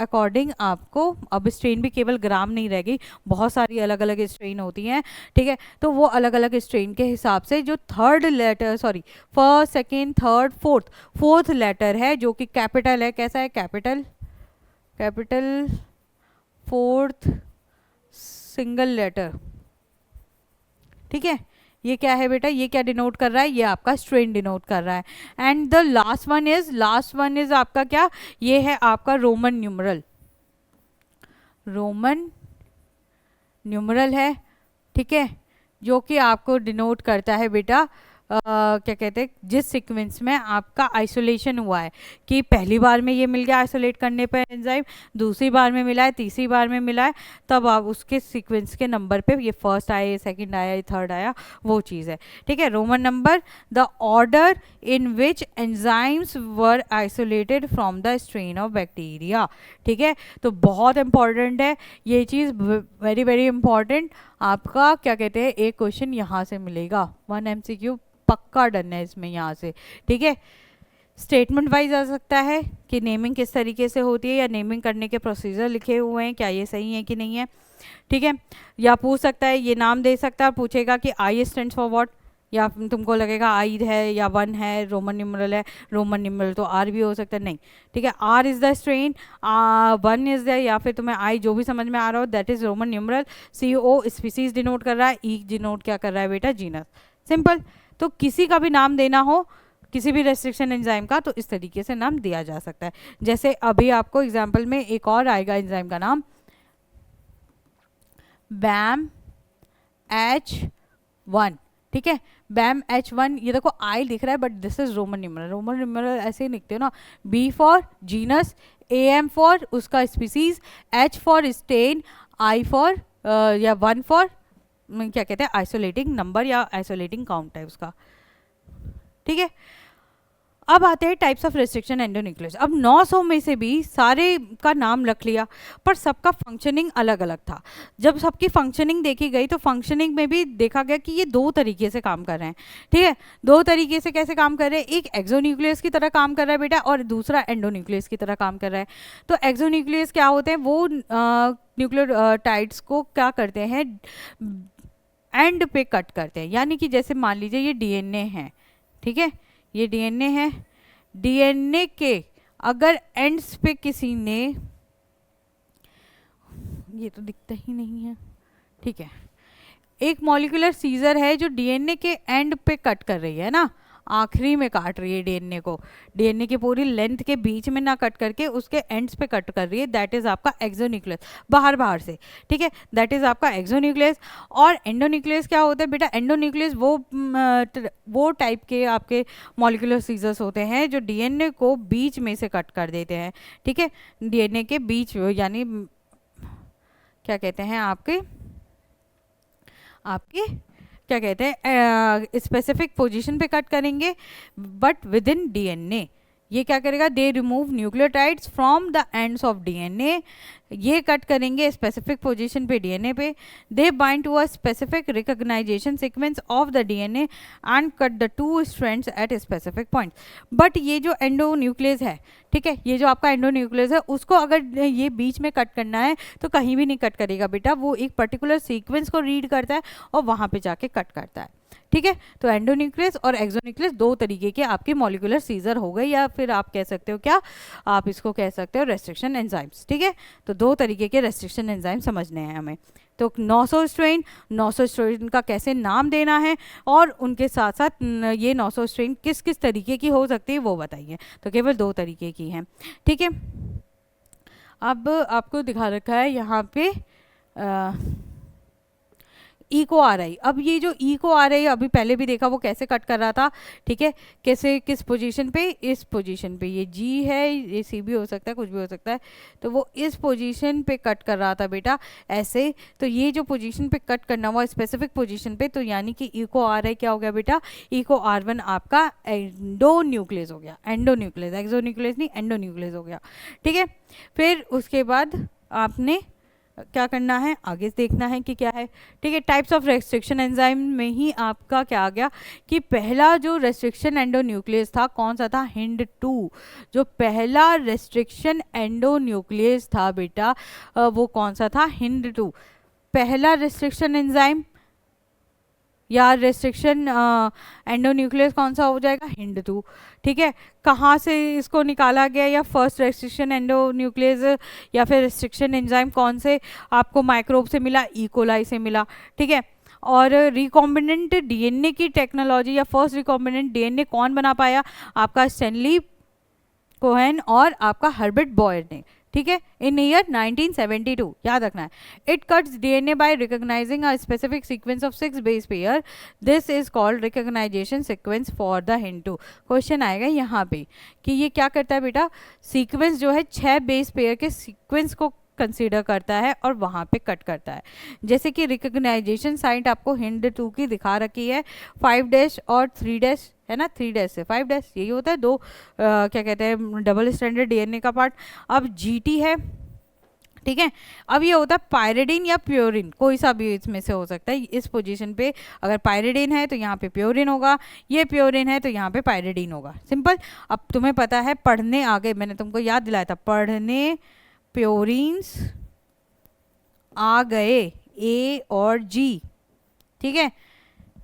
अकॉर्डिंग आपको, अब स्ट्रेन भी केवल ग्राम नहीं रह गई, बहुत सारी अलग अलग स्ट्रेन होती हैं, ठीक है। तो वो अलग अलग स्ट्रेन के हिसाब से जो third letter, sorry first second third fourth letter है जो कि कैपिटल है, कैसा है, कैपिटल फोर्थ सिंगल लेटर, ठीक है, ये क्या है बेटा, ये क्या डिनोट कर रहा है, ये आपका स्ट्रेन डिनोट कर रहा है। And the last one is आपका क्या, ये है आपका रोमन न्यूमरल है, ठीक है, जो कि आपको डिनोट करता है बेटा क्या कहते हैं, जिस सीक्वेंस में आपका आइसोलेशन हुआ है, कि पहली बार में ये मिल गया आइसोलेट करने पर एंजाइम, दूसरी बार में मिला है, तीसरी बार में मिला है, तब आप उसके सीक्वेंस के नंबर पे ये फर्स्ट आया, ये सेकंड आया, ये थर्ड आया, वो चीज़ है, ठीक है। Roman number, the order in which enzymes were isolated from the strain of bacteria, ठीक है। तो बहुत इंपॉर्टेंट है ये चीज़, वेरी वेरी इंपॉर्टेंट, आपका क्या कहते हैं एक क्वेश्चन यहाँ से मिलेगा, 1 MCQ पक्का डन है इसमें यहाँ से, ठीक है। स्टेटमेंट वाइज आ सकता है कि नेमिंग किस तरीके से होती है, या नेमिंग करने के प्रोसीजर लिखे हुए हैं, क्या ये सही है कि नहीं है, ठीक है। या पूछ सकता है, ये नाम दे सकता है, पूछेगा कि आई स्टैंड्स फॉर व्हाट, या तुमको लगेगा आई है या 1 है, रोमन न्यूमरल है, रोमन न्यूमरल तो आर भी हो सकता है, नहीं, ठीक है, R is the strain, 1 is the, या फिर तुम्हें आई जो भी समझ में आ रहा हो that is Roman numeral, CO species denote कर रहा है, ई डिनोट क्या कर रहा है बेटा, जीनस, सिंपल। तो किसी का भी नाम देना हो किसी भी रेस्ट्रिक्शन एंजाइम का, तो इस तरीके से नाम दिया जा सकता है। जैसे अभी आपको एग्जांपल में एक और आएगा एंजाइम का नाम, BAM-H1, ठीक है, BAM-H1, ये देखो आई लिख रहा है but this is Roman numeral ऐसे ही लिखते हो ना, B for genus, AM for उसका species, H for strain, I for या 1 फॉर क्या कहते हैं आइसोलेटिंग नंबर या आइसोलेटिंग काउंट है उसका, ठीक है। अब आते हैं टाइप्स ऑफ रेस्ट्रिक्शन एंडोन्यूक्लियस। अब 900 में से भी सारे का नाम रख लिया, पर सबका फंक्शनिंग अलग अलग था। जब सबकी फंक्शनिंग देखी गई तो फंक्शनिंग में भी देखा गया कि ये 2 तरीके से काम कर रहे हैं, ठीक है। 2 तरीके से कैसे काम कर रहे हैं, एक एक्सोन्यूक्लियस की तरह काम कर रहा है बेटा, और दूसरा एंडोन्यूक्लियस की तरह काम कर रहा है। तो एक्सोन्यूक्लियस क्या होते हैं, वो न्यूक्लियोटाइड्स को क्या करते हैं, एंड पे कट करते हैं, यानी कि जैसे मान लीजिए ये DNA है, ठीक है, ये DNA है, DNA के अगर एंड्स पे किसी ने, ये तो दिखता ही नहीं है, ठीक है, एक मॉलिक्यूलर सीजर है जो DNA के एंड पे कट कर रही है ना, आखिरी में काट रही है DNA को, DNA की पूरी लेंथ के बीच में ना कट करके उसके एंड्स पे कट कर रही है, दैट इज आपका एक्सोन्यूक्लियस, बाहर से, ठीक है, दैट इज आपका एक्सोन्यूक्लियस। और एंडोन्यूक्लियस क्या होता है बेटा, एंडोन्यूक्लियस वो टाइप के आपके मॉलिक्यूलर सीजर्स होते हैं जो DNA को बीच में से कट कर देते हैं, ठीक है, DNA के बीच, यानी क्या कहते हैं आपके क्या कहते हैं स्पेसिफिक पोजीशन पे कट करेंगे, बट विद इन DNA, ये क्या करेगा, they remove nucleotides from the ends of DNA, ये कट करेंगे स्पेसिफिक पोजीशन पे डीएनए पे, they bind to a specific recognisation sequence of the DNA and cut the two strands at specific point. But ये जो endonuclease है, ठीक है, ये जो आपका एंडोन्यूक्लियस है, उसको अगर ये बीच में कट करना है तो कहीं भी नहीं कट करेगा बेटा, वो एक पर्टिकुलर सीक्वेंस को रीड करता है और वहाँ पे जाके कट करता है, ठीक है। तो एंडोन्यूक्लियस और एक्सोन्यूक्लियस दो तरीके के आपके मॉलिक्यूलर सीजर हो गए, या फिर आप कह सकते हो क्या, आप इसको कह सकते हो रेस्ट्रिक्शन एंजाइम्स, ठीक है। तो दो तरीके के रेस्ट्रिक्शन एंजाइम समझने हैं हमें। तो 900 स्ट्रेन का कैसे नाम देना है और उनके साथ साथ ये 900 स्ट्रेन किस किस तरीके की हो सकती है वो बताइए। तो केवल दो तरीके की हैं, ठीक है। अब आपको दिखा रखा है यहाँ पे इको आ रही। अब ये जो इको आ रही है, अभी पहले भी देखा वो कैसे कट कर रहा था, ठीक है, कैसे, किस पोजीशन पे, इस पोजीशन पे, ये जी है, ये सी भी हो सकता है, कुछ भी हो सकता है, तो वो इस पोजीशन पे कट कर रहा था बेटा ऐसे। तो ये जो पोजीशन पे कट करना हुआ स्पेसिफिक पोजीशन पे, तो यानी कि इको आ रहा है क्या हो गया बेटा, इको R1 आपका एंडोन्यूक्लियस हो गया, एंडोन्यूक्लियस, एक्सोन्यूक्लियस नहीं, एंडोन्यूक्लियस हो गया, ठीक है। फिर उसके बाद आपने क्या करना है, आगे देखना है कि क्या है, ठीक है। टाइप्स ऑफ रेस्ट्रिक्शन एंजाइम में ही आपका क्या आ गया कि पहला जो रेस्ट्रिक्शन एंडोन्यूक्लियस था कौन सा था, HIND2। जो पहला रेस्ट्रिक्शन एंडोन्यूक्लियस था बेटा वो कौन सा था, HIND2। पहला रेस्ट्रिक्शन एंजाइम या रेस्ट्रिक्शन एंडोन्यूक्लियस कौन सा हो जाएगा, HIND2, ठीक है। कहाँ से इसको निकाला गया, या फर्स्ट रेस्ट्रिक्शन एंडोन्यूक्लियस या फिर रेस्ट्रिक्शन एंजाइम कौन से आपको माइक्रोब से मिला, इकोलाई से मिला, ठीक है। और रिकॉम्बिनेंट डीएनए की टेक्नोलॉजी या फर्स्ट रिकॉम्बिनेंट डीएनए कौन बना पाया, आपका स्टैनली कोहेन और आपका हर्बर्ट बॉयर ने, ठीक है, इन ईयर 1972, याद रखना है। It cuts DNA by recognising a specific sequence of 6 base pair, this is called recognisation sequence for the HIND2। Question आएगा यहाँ पे कि ये क्या करता है बेटा, सीक्वेंस जो है 6 बेस पेयर के सीक्वेंस को कंसीडर करता है और वहाँ पे कट करता है। जैसे कि रिकॉग्नाइजेशन साइट आपको HIND2 की दिखा रखी है, 5' और 3' है ना, 3' से 5', यही होता है दो क्या कहते हैं डबल स्टैंडर्ड डीएनए का पार्ट। अब GT है, ठीक है। अब ये होता है पायरिडीन या प्योरिन, कोई सा भी इसमें से हो सकता है। इस पोजीशन पे अगर पायरिडीन है तो यहाँ पे प्योरिन होगा, ये प्योरिन है तो यहाँ पे पायरिडीन होगा, सिंपल। अब तुम्हें पता है, पढ़ने आ गए, मैंने तुमको याद दिलाया था, पढ़ने प्योरिन्स आ गए A और G, ठीक है।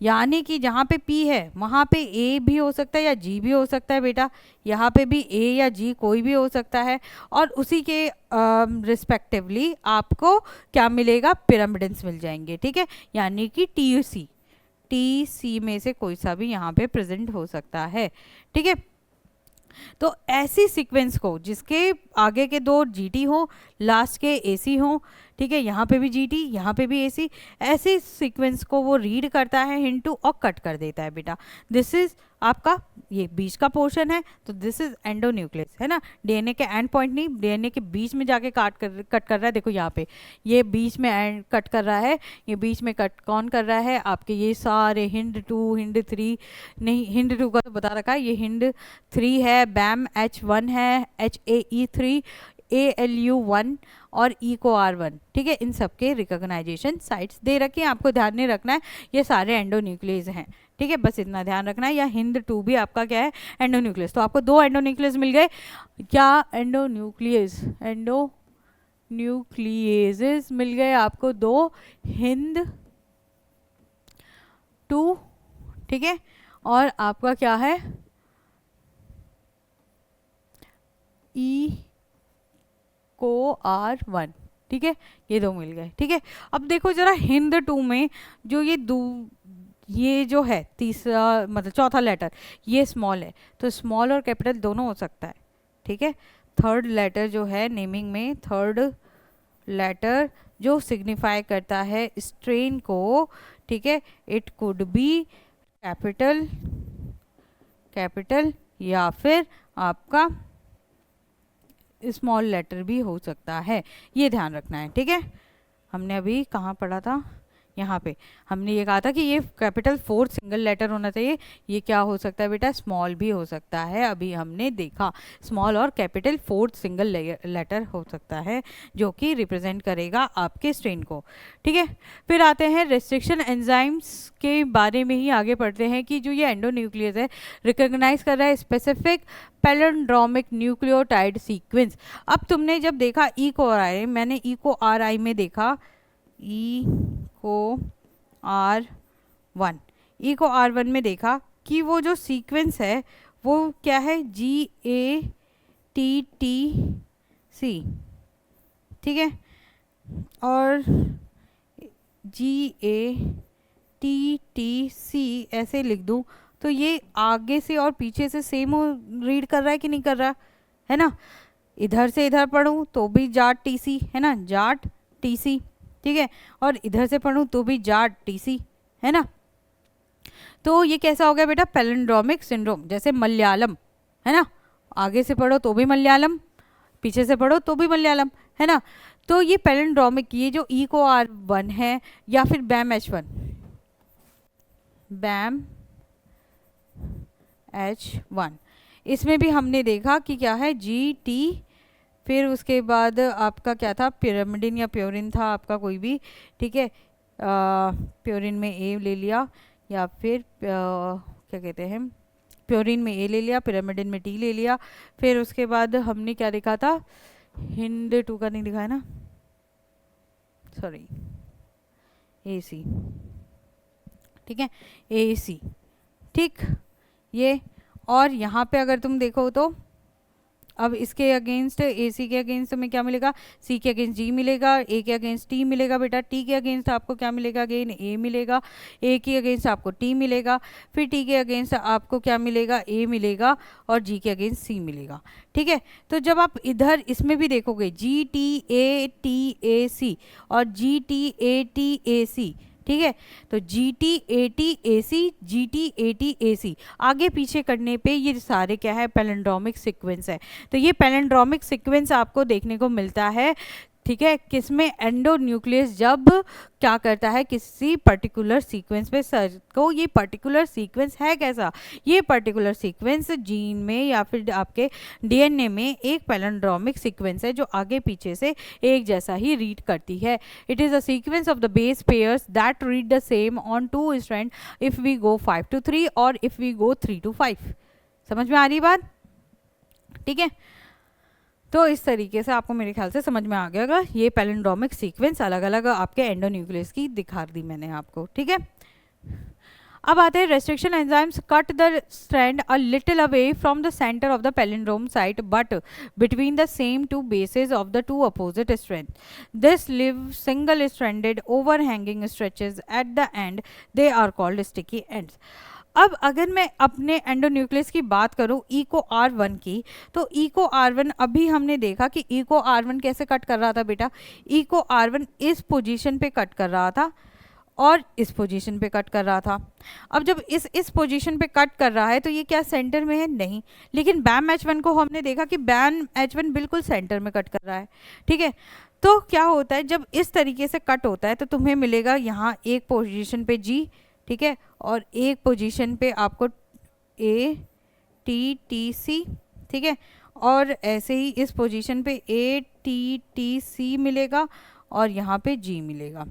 यानी कि जहाँ पे P है वहाँ पे A भी हो सकता है या G भी हो सकता है बेटा, यहाँ पे भी A या G कोई भी हो सकता है। और उसी के रिस्पेक्टिवली आपको क्या मिलेगा, पिरामिडेंस मिल जाएंगे, ठीक है। यानी कि TC में से कोई सा भी यहाँ पे प्रेजेंट हो सकता है, ठीक है। तो ऐसी सीक्वेंस को जिसके आगे के दो GT हो, लास्ट के AC हो, ठीक है, यहाँ पे भी GT, यहाँ पे भी AC, ऐसे सीक्वेंस को वो रीड करता है HIND2 और कट कर देता है बेटा। दिस इज आपका ये बीच का पोर्शन है, तो दिस इज एंडोन्यूक्लियस, है ना। डीएनए के एंड पॉइंट नहीं, डीएनए के बीच में जाके कट कर रहा है। देखो यहाँ पे ये बीच में एंड कट कर रहा है, ये बीच में कट कौन कर रहा है, आपके ये सारे HIND2, HIND3 नहीं, HIND2 का तो बता रखा है, ये HIND3 है, BAM H1 है, HAE3, ALU1 और EcoR1, ठीक है। इन सब के रिकॉग्नाइजेशन साइट्स दे रखी हैं, आपको ध्यान नहीं रखना है ये सारे एंडोन्यूक्लियस हैं, ठीक है, बस इतना ध्यान रखना है। या HIND2 भी आपका क्या है, एंडोन्यूक्लियस। तो आपको दो एंडोन्यूक्लियस मिल गए, क्या एंडोन्यूक्लियस मिल गए आपको दो, HIND2, ठीक है, और आपका क्या है EcoR1, ठीक है, ये दो मिल गए, ठीक है। अब देखो जरा HIND2 में जो ये जो है तीसरा मतलब चौथा लेटर ये स्मॉल है, तो स्मॉल और कैपिटल दोनों हो सकता है, ठीक है। थर्ड लेटर जो है नेमिंग में, थर्ड लेटर जो सिग्निफाई करता है स्ट्रेन को, ठीक है, इट कुड बी कैपिटल या फिर आपका स्मॉल लेटर भी हो सकता है, ये ध्यान रखना है, ठीक है। हमने अभी कहाँ पढ़ा था यहाँ पे हमने ये कहा था कि ये कैपिटल 4 सिंगल लेटर होना चाहिए। ये क्या हो सकता है बेटा, स्मॉल भी हो सकता है। अभी हमने देखा स्मॉल और कैपिटल 4 सिंगल लेटर हो सकता है जो कि रिप्रेजेंट करेगा आपके स्ट्रेन को। ठीक है, फिर आते हैं रेस्ट्रिक्शन एंजाइम्स के बारे में ही आगे पढ़ते हैं कि जो ये एंडोन्यूक्लियस है रिकॉग्नाइज कर रहा है स्पेसिफिक पैलिंड्रोमिक न्यूक्लियोटाइड सीक्वेंस। अब तुमने जब देखा ई को आर आई, मैंने ई को आर आई में देखा, ई को आर वन, ई को आर वन में देखा कि वो जो सीक्वेंस है वो क्या है, जी ए टी टी सी। ठीक है, और जी ए टी टी सी ऐसे लिख दूँ तो ये आगे से और पीछे से सेम रीड कर रहा है कि नहीं कर रहा है ना। इधर से इधर पढ़ूँ तो भी जाट टी सी है ना, जाट टी सी। ठीक है, और इधर से पढ़ूँ तो भी जाट टी सी है ना। तो ये कैसा हो गया बेटा, पैलिंड्रोमिक सिंड्रोम। जैसे मलयालम है ना, आगे से पढ़ो तो भी मलयालम, पीछे से पढ़ो तो भी मलयालम है ना। तो ये पैलिंड्रोमिक, ये जो ई को आर वन है या फिर बैम एच वन, बैम एच वन, इसमें भी हमने देखा कि क्या है, जी टी, फिर उसके बाद आपका क्या था, पिरामिडिन या प्योरिन था आपका कोई भी। ठीक है, प्योरिन में ए ले लिया या फिर क्या कहते हैं, प्योरिन में ए ले लिया, पिरामिडिन में टी ले लिया। फिर उसके बाद हमने क्या देखा था, हिंद टू का नहीं दिखा है ना, सॉरी, ए सी। ठीक है, ए सी। ठीक, ये और यहाँ पे अगर तुम देखो तो अब इसके अगेंस्ट, ए सी के अगेंस्ट में क्या मिलेगा, सी के अगेंस्ट जी मिलेगा, ए के अगेंस्ट टी मिलेगा बेटा, टी के अगेंस्ट आपको क्या मिलेगा, अगेन ए मिलेगा, ए के अगेंस्ट आपको टी मिलेगा, फिर टी के अगेंस्ट आपको क्या मिलेगा, ए मिलेगा, और जी के अगेंस्ट सी मिलेगा। ठीक है, तो जब आप इधर इसमें भी देखोगे जी टी ए सी और जी टी ए सी, ठीक है, तो G T A T A C, G T A T A C, आगे पीछे करने पे ये सारे क्या है, पैलिंड्रोमिक सीक्वेंस है। तो ये पैलिंड्रोमिक सीक्वेंस आपको देखने को मिलता है, ठीक है, किसमें, एंडोन्यूक्लियस जब क्या करता है किसी पर्टिकुलर सीक्वेंस पे। सर को ये पर्टिकुलर सीक्वेंस है कैसा, ये पर्टिकुलर सीक्वेंस जीन में या फिर आपके डीएनए में एक पैलिंड्रोमिक सीक्वेंस है जो आगे पीछे से एक जैसा ही रीड करती है। It is a sequence of the base pairs that read the same on two strand if we go 5 to 3 और इफ़ वी गो 3 to 5। समझ में आ रही बात? ठीक है, तो इस तरीके से आपको मेरे ख्याल से समझ में आ गया, ये पैलिंड्रोमिक सीक्वेंस अलग अलग आपके एंडोन्यूक्लियस की दिखा दी मैंने आपको। ठीक है, अब आते हैं restriction enzymes cut the strand a little away from the centre of the palindrome site but between the same two bases of the two opposite strand. This leave single stranded overhanging stretches at the end, they are called sticky ends. अब अगर मैं अपने endonuclease की बात करूं ई को are one की, तो ई को आर वन अभी हमने देखा कि ई को आर वन कैसे कट कर रहा था बेटा, ई को आर वन इस पोजीशन पे कट कर रहा था और इस पोजीशन पे कट कर रहा था। अब जब इस पोजीशन पे कट कर रहा है तो ये क्या सेंटर में है, नहीं, लेकिन बैम एच वन को हमने देखा कि बैम एच वन बिल्कुल सेंटर में कट कर रहा है। ठीक है, तो क्या होता है जब इस तरीके से कट होता है तो तुम्हें मिलेगा यहाँ एक पोजीशन पे जी, ठीक है, और एक पोजीशन पे आपको ए टी टी सी, ठीक है, और ऐसे ही इस पोजीशन पे ए टी टी सी मिलेगा और यहाँ पे जी मिलेगा।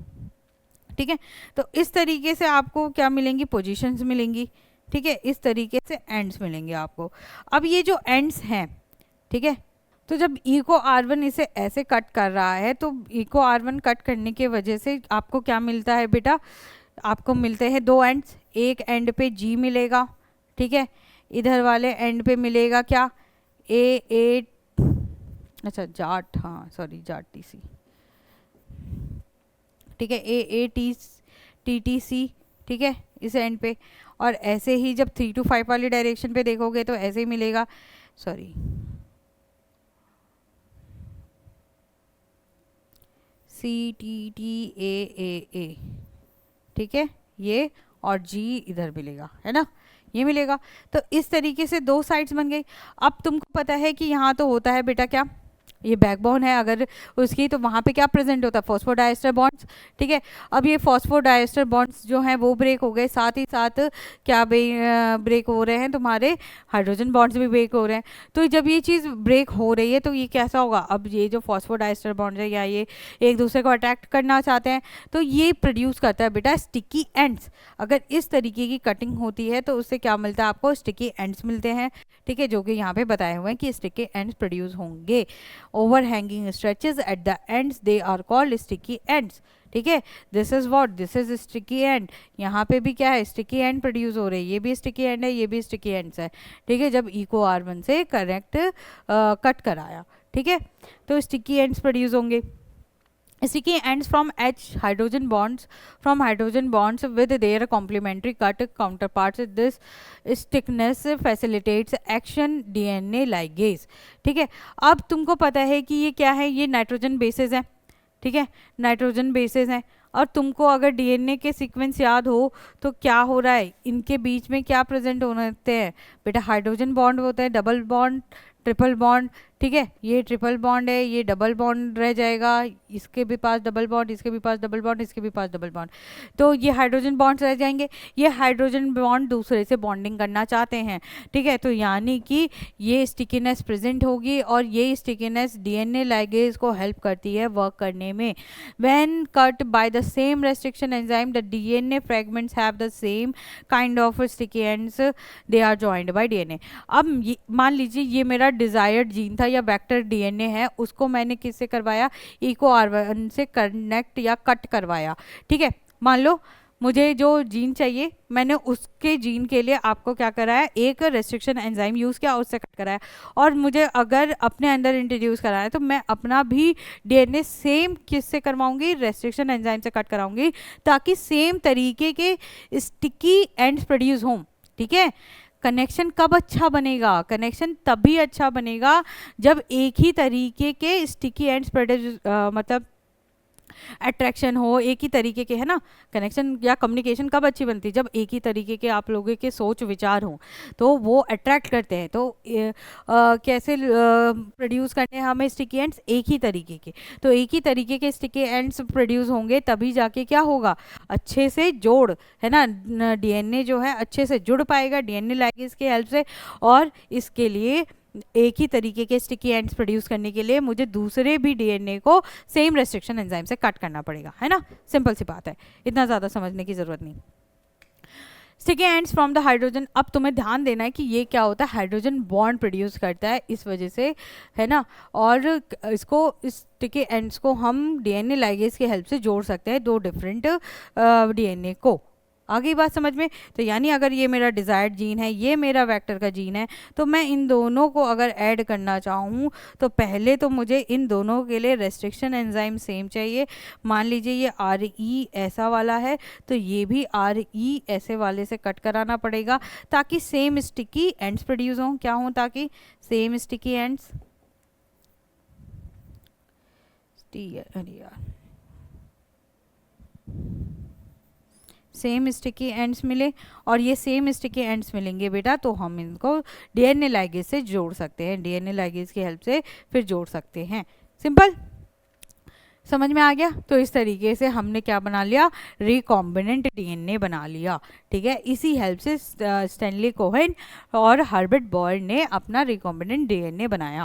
ठीक है, तो इस तरीके से आपको क्या मिलेंगी, पोजीशंस मिलेंगी। ठीक है, इस तरीके से एंड्स मिलेंगे आपको। अब ये जो एंड्स हैं, ठीक है, तो जब ई को आर वन इसे ऐसे कट कर रहा है तो ई को आर वन कट करने की वजह से आपको क्या मिलता है बेटा, आपको मिलते हैं दो एंड्स, एक एंड पे जी मिलेगा, ठीक है, इधर वाले एंड पे मिलेगा क्या, ए अच्छा जाट, हाँ सॉरी जाट टी सी, ठीक है, ए टी टी सी, ठीक है, इस एंड पे। और ऐसे ही जब 3 to 5 वाली डायरेक्शन पे देखोगे तो ऐसे ही मिलेगा, sorry C T T A, ठीक है, ये, और जी इधर मिलेगा, है ना, ये मिलेगा। तो इस तरीके से दो साइड्स बन गई। अब तुमको पता है कि यहाँ तो होता है बेटा क्या, ये बैकबोन है अगर उसकी, तो वहाँ पे क्या प्रेजेंट होता है, फॉस्फोडाइस्टर बॉन्ड्स। ठीक है, अब ये फॉस्फोडाइस्टर बॉन्ड्स जो हैं वो ब्रेक हो गए, साथ ही साथ क्या ब्रेक हो रहे हैं, तुम्हारे हाइड्रोजन बॉन्ड्स भी ब्रेक हो रहे हैं। तो जब ये चीज़ ब्रेक हो रही है तो ये कैसा होगा, अब ये जो फॉस्फोडाइस्टर बॉन्ड्स है या ये एक दूसरे को अट्रैक्ट करना चाहते हैं, तो ये प्रोड्यूस करता है बेटा स्टिकी एंड्स। अगर इस तरीके की कटिंग होती है तो उससे क्या मिलता है आपको, स्टिकी एंड्स मिलते हैं। ठीक है, जो कि यहाँ पे बताए हुए हैं कि स्टिकी एंड्स प्रोड्यूस होंगे। Overhanging stretches at the ends they are called sticky ends. ठीक है, this is what, this is sticky end. यहाँ पे भी क्या है, स्टिकी एंड प्रोड्यूस हो रही है, ये भी स्टिकी एंड है, ये भी स्टिकी एंड्स है। ठीक है, जब इको R1 से करेक्ट कट कराया। ठीक है, तो स्टिकी एंड्स प्रोड्यूस होंगे। sticky ends from H hydrogen bonds with their complementary cut counterparts. This stickness facilitates action DNA ligase. ठीक है, अब तुमको पता है कि ये क्या है, ये नाइट्रोजन बेसेस है। ठीक है, नाइट्रोजन बेसेस हैं, और तुमको अगर डीएनए के सीक्वेंस याद हो तो क्या हो रहा है, इनके बीच में क्या प्रेजेंट होते हैं बेटा, हाइड्रोजन बॉन्ड होता है, डबल बॉन्ड, ट्रिपल बॉन्ड। ठीक है, ये ट्रिपल बॉन्ड है, ये डबल बॉन्ड रह जाएगा, इसके भी पास डबल बॉन्ड, इसके भी पास डबल बॉन्ड, इसके भी पास डबल बॉन्ड, तो ये हाइड्रोजन बॉन्ड्स रह जाएंगे। ये हाइड्रोजन बॉन्ड दूसरे से बॉन्डिंग करना चाहते हैं। ठीक है, तो यानी कि ये स्टिकीनेस प्रेजेंट होगी, और ये स्टिकीनेस डीएनए लाइगेज को हेल्प करती है वर्क करने में। When cut by the same restriction enzyme the DNA fragments have the same kind of sticky ends, they are joined by DNA. अब मान लीजिए ये मेरा डिजायर्ड जीन था या वेक्टर डीएनए है, उसको मैंने किससे करवाया, इको R1 से कनेक्ट या कट करवाया। ठीक है, मान लो मुझे जो जीन चाहिए, मैंने उसके जीन के लिए आपको क्या कराया, एक रेस्ट्रिक्शन एंजाइम यूज़ किया, उससे कट कराया। और मुझे अगर अपने अंदर इंट्रोड्यूस कराया तो मैं अपना भी डीएनए सेम किससे करवाऊंगी, रेस्ट्रिक्शन एंजाइम से कट कराऊंगी, ताकि सेम तरीके के स्टिकी एंड्स प्रोड्यूस हों। ठीक है, कनेक्शन कब अच्छा बनेगा, कनेक्शन तभी अच्छा बनेगा जब एक ही तरीके के स्टिकी एंड्स प्रोड्यूस मतलब अट्रैक्शन हो, एक ही तरीके के, है ना। कनेक्शन या कम्युनिकेशन कब अच्छी बनती है, जब एक ही तरीके के आप लोगों के सोच विचार हों, तो वो अट्रैक्ट करते हैं। तो कैसे प्रोड्यूस करने हैं हमें स्टिकी एंड्स, एक ही तरीके के, तो एक ही तरीके के स्टिकी एंड्स प्रोड्यूस होंगे तभी जाके क्या होगा, अच्छे से जोड़, है ना, डीएनए जो है अच्छे से जुड़ पाएगा डीएनए लाइगेज की हेल्प से। और इसके लिए एक ही तरीके के स्टिकी एंड्स प्रोड्यूस करने के लिए मुझे दूसरे भी डीएनए को सेम रेस्ट्रिक्शन एंजाइम से कट करना पड़ेगा, है ना। सिंपल सी बात है, इतना ज़्यादा समझने की ज़रूरत नहीं। Sticky ends from the hydrogen, अब तुम्हें ध्यान देना है कि ये क्या होता है, हाइड्रोजन बॉन्ड प्रोड्यूस करता है इस वजह से, है ना। और इसको, इस स्टिकी एंड्स को हम डीएनए लाइगेज की हेल्प से जोड़ सकते हैं दो डिफरेंट डीएनए को। आ गई बात समझ में। तो यानी अगर ये मेरा डिज़ायर्ड जीन है, ये मेरा वेक्टर का जीन है, तो मैं इन दोनों को अगर ऐड करना चाहूँ तो पहले तो मुझे इन दोनों के लिए रेस्ट्रिक्शन एंजाइम सेम चाहिए। मान लीजिए ये RE ऐसा वाला है, तो ये भी RE ऐसे वाले से कट कराना पड़ेगा, ताकि सेम स्टिकी एंड्स प्रोड्यूस हों। क्या हों, ताकि same sticky ends, same sticky ends मिले, और ये सेम स्टिकी एंड्स मिलेंगे बेटा, तो हम इनको डीएनए लाइगेज से जोड़ सकते हैं, डीएनए लाइगेज की हेल्प से फिर जोड़ सकते हैं। सिंपल, समझ में आ गया। तो इस तरीके से हमने क्या बना लिया, रिकॉम्बिनेंट डीएनए बना लिया। ठीक है, इसी हेल्प से स्टैनली कोहेन और हर्बर्ट बॉयल ने अपना रिकॉम्बिनेंट डीएनए बनाया।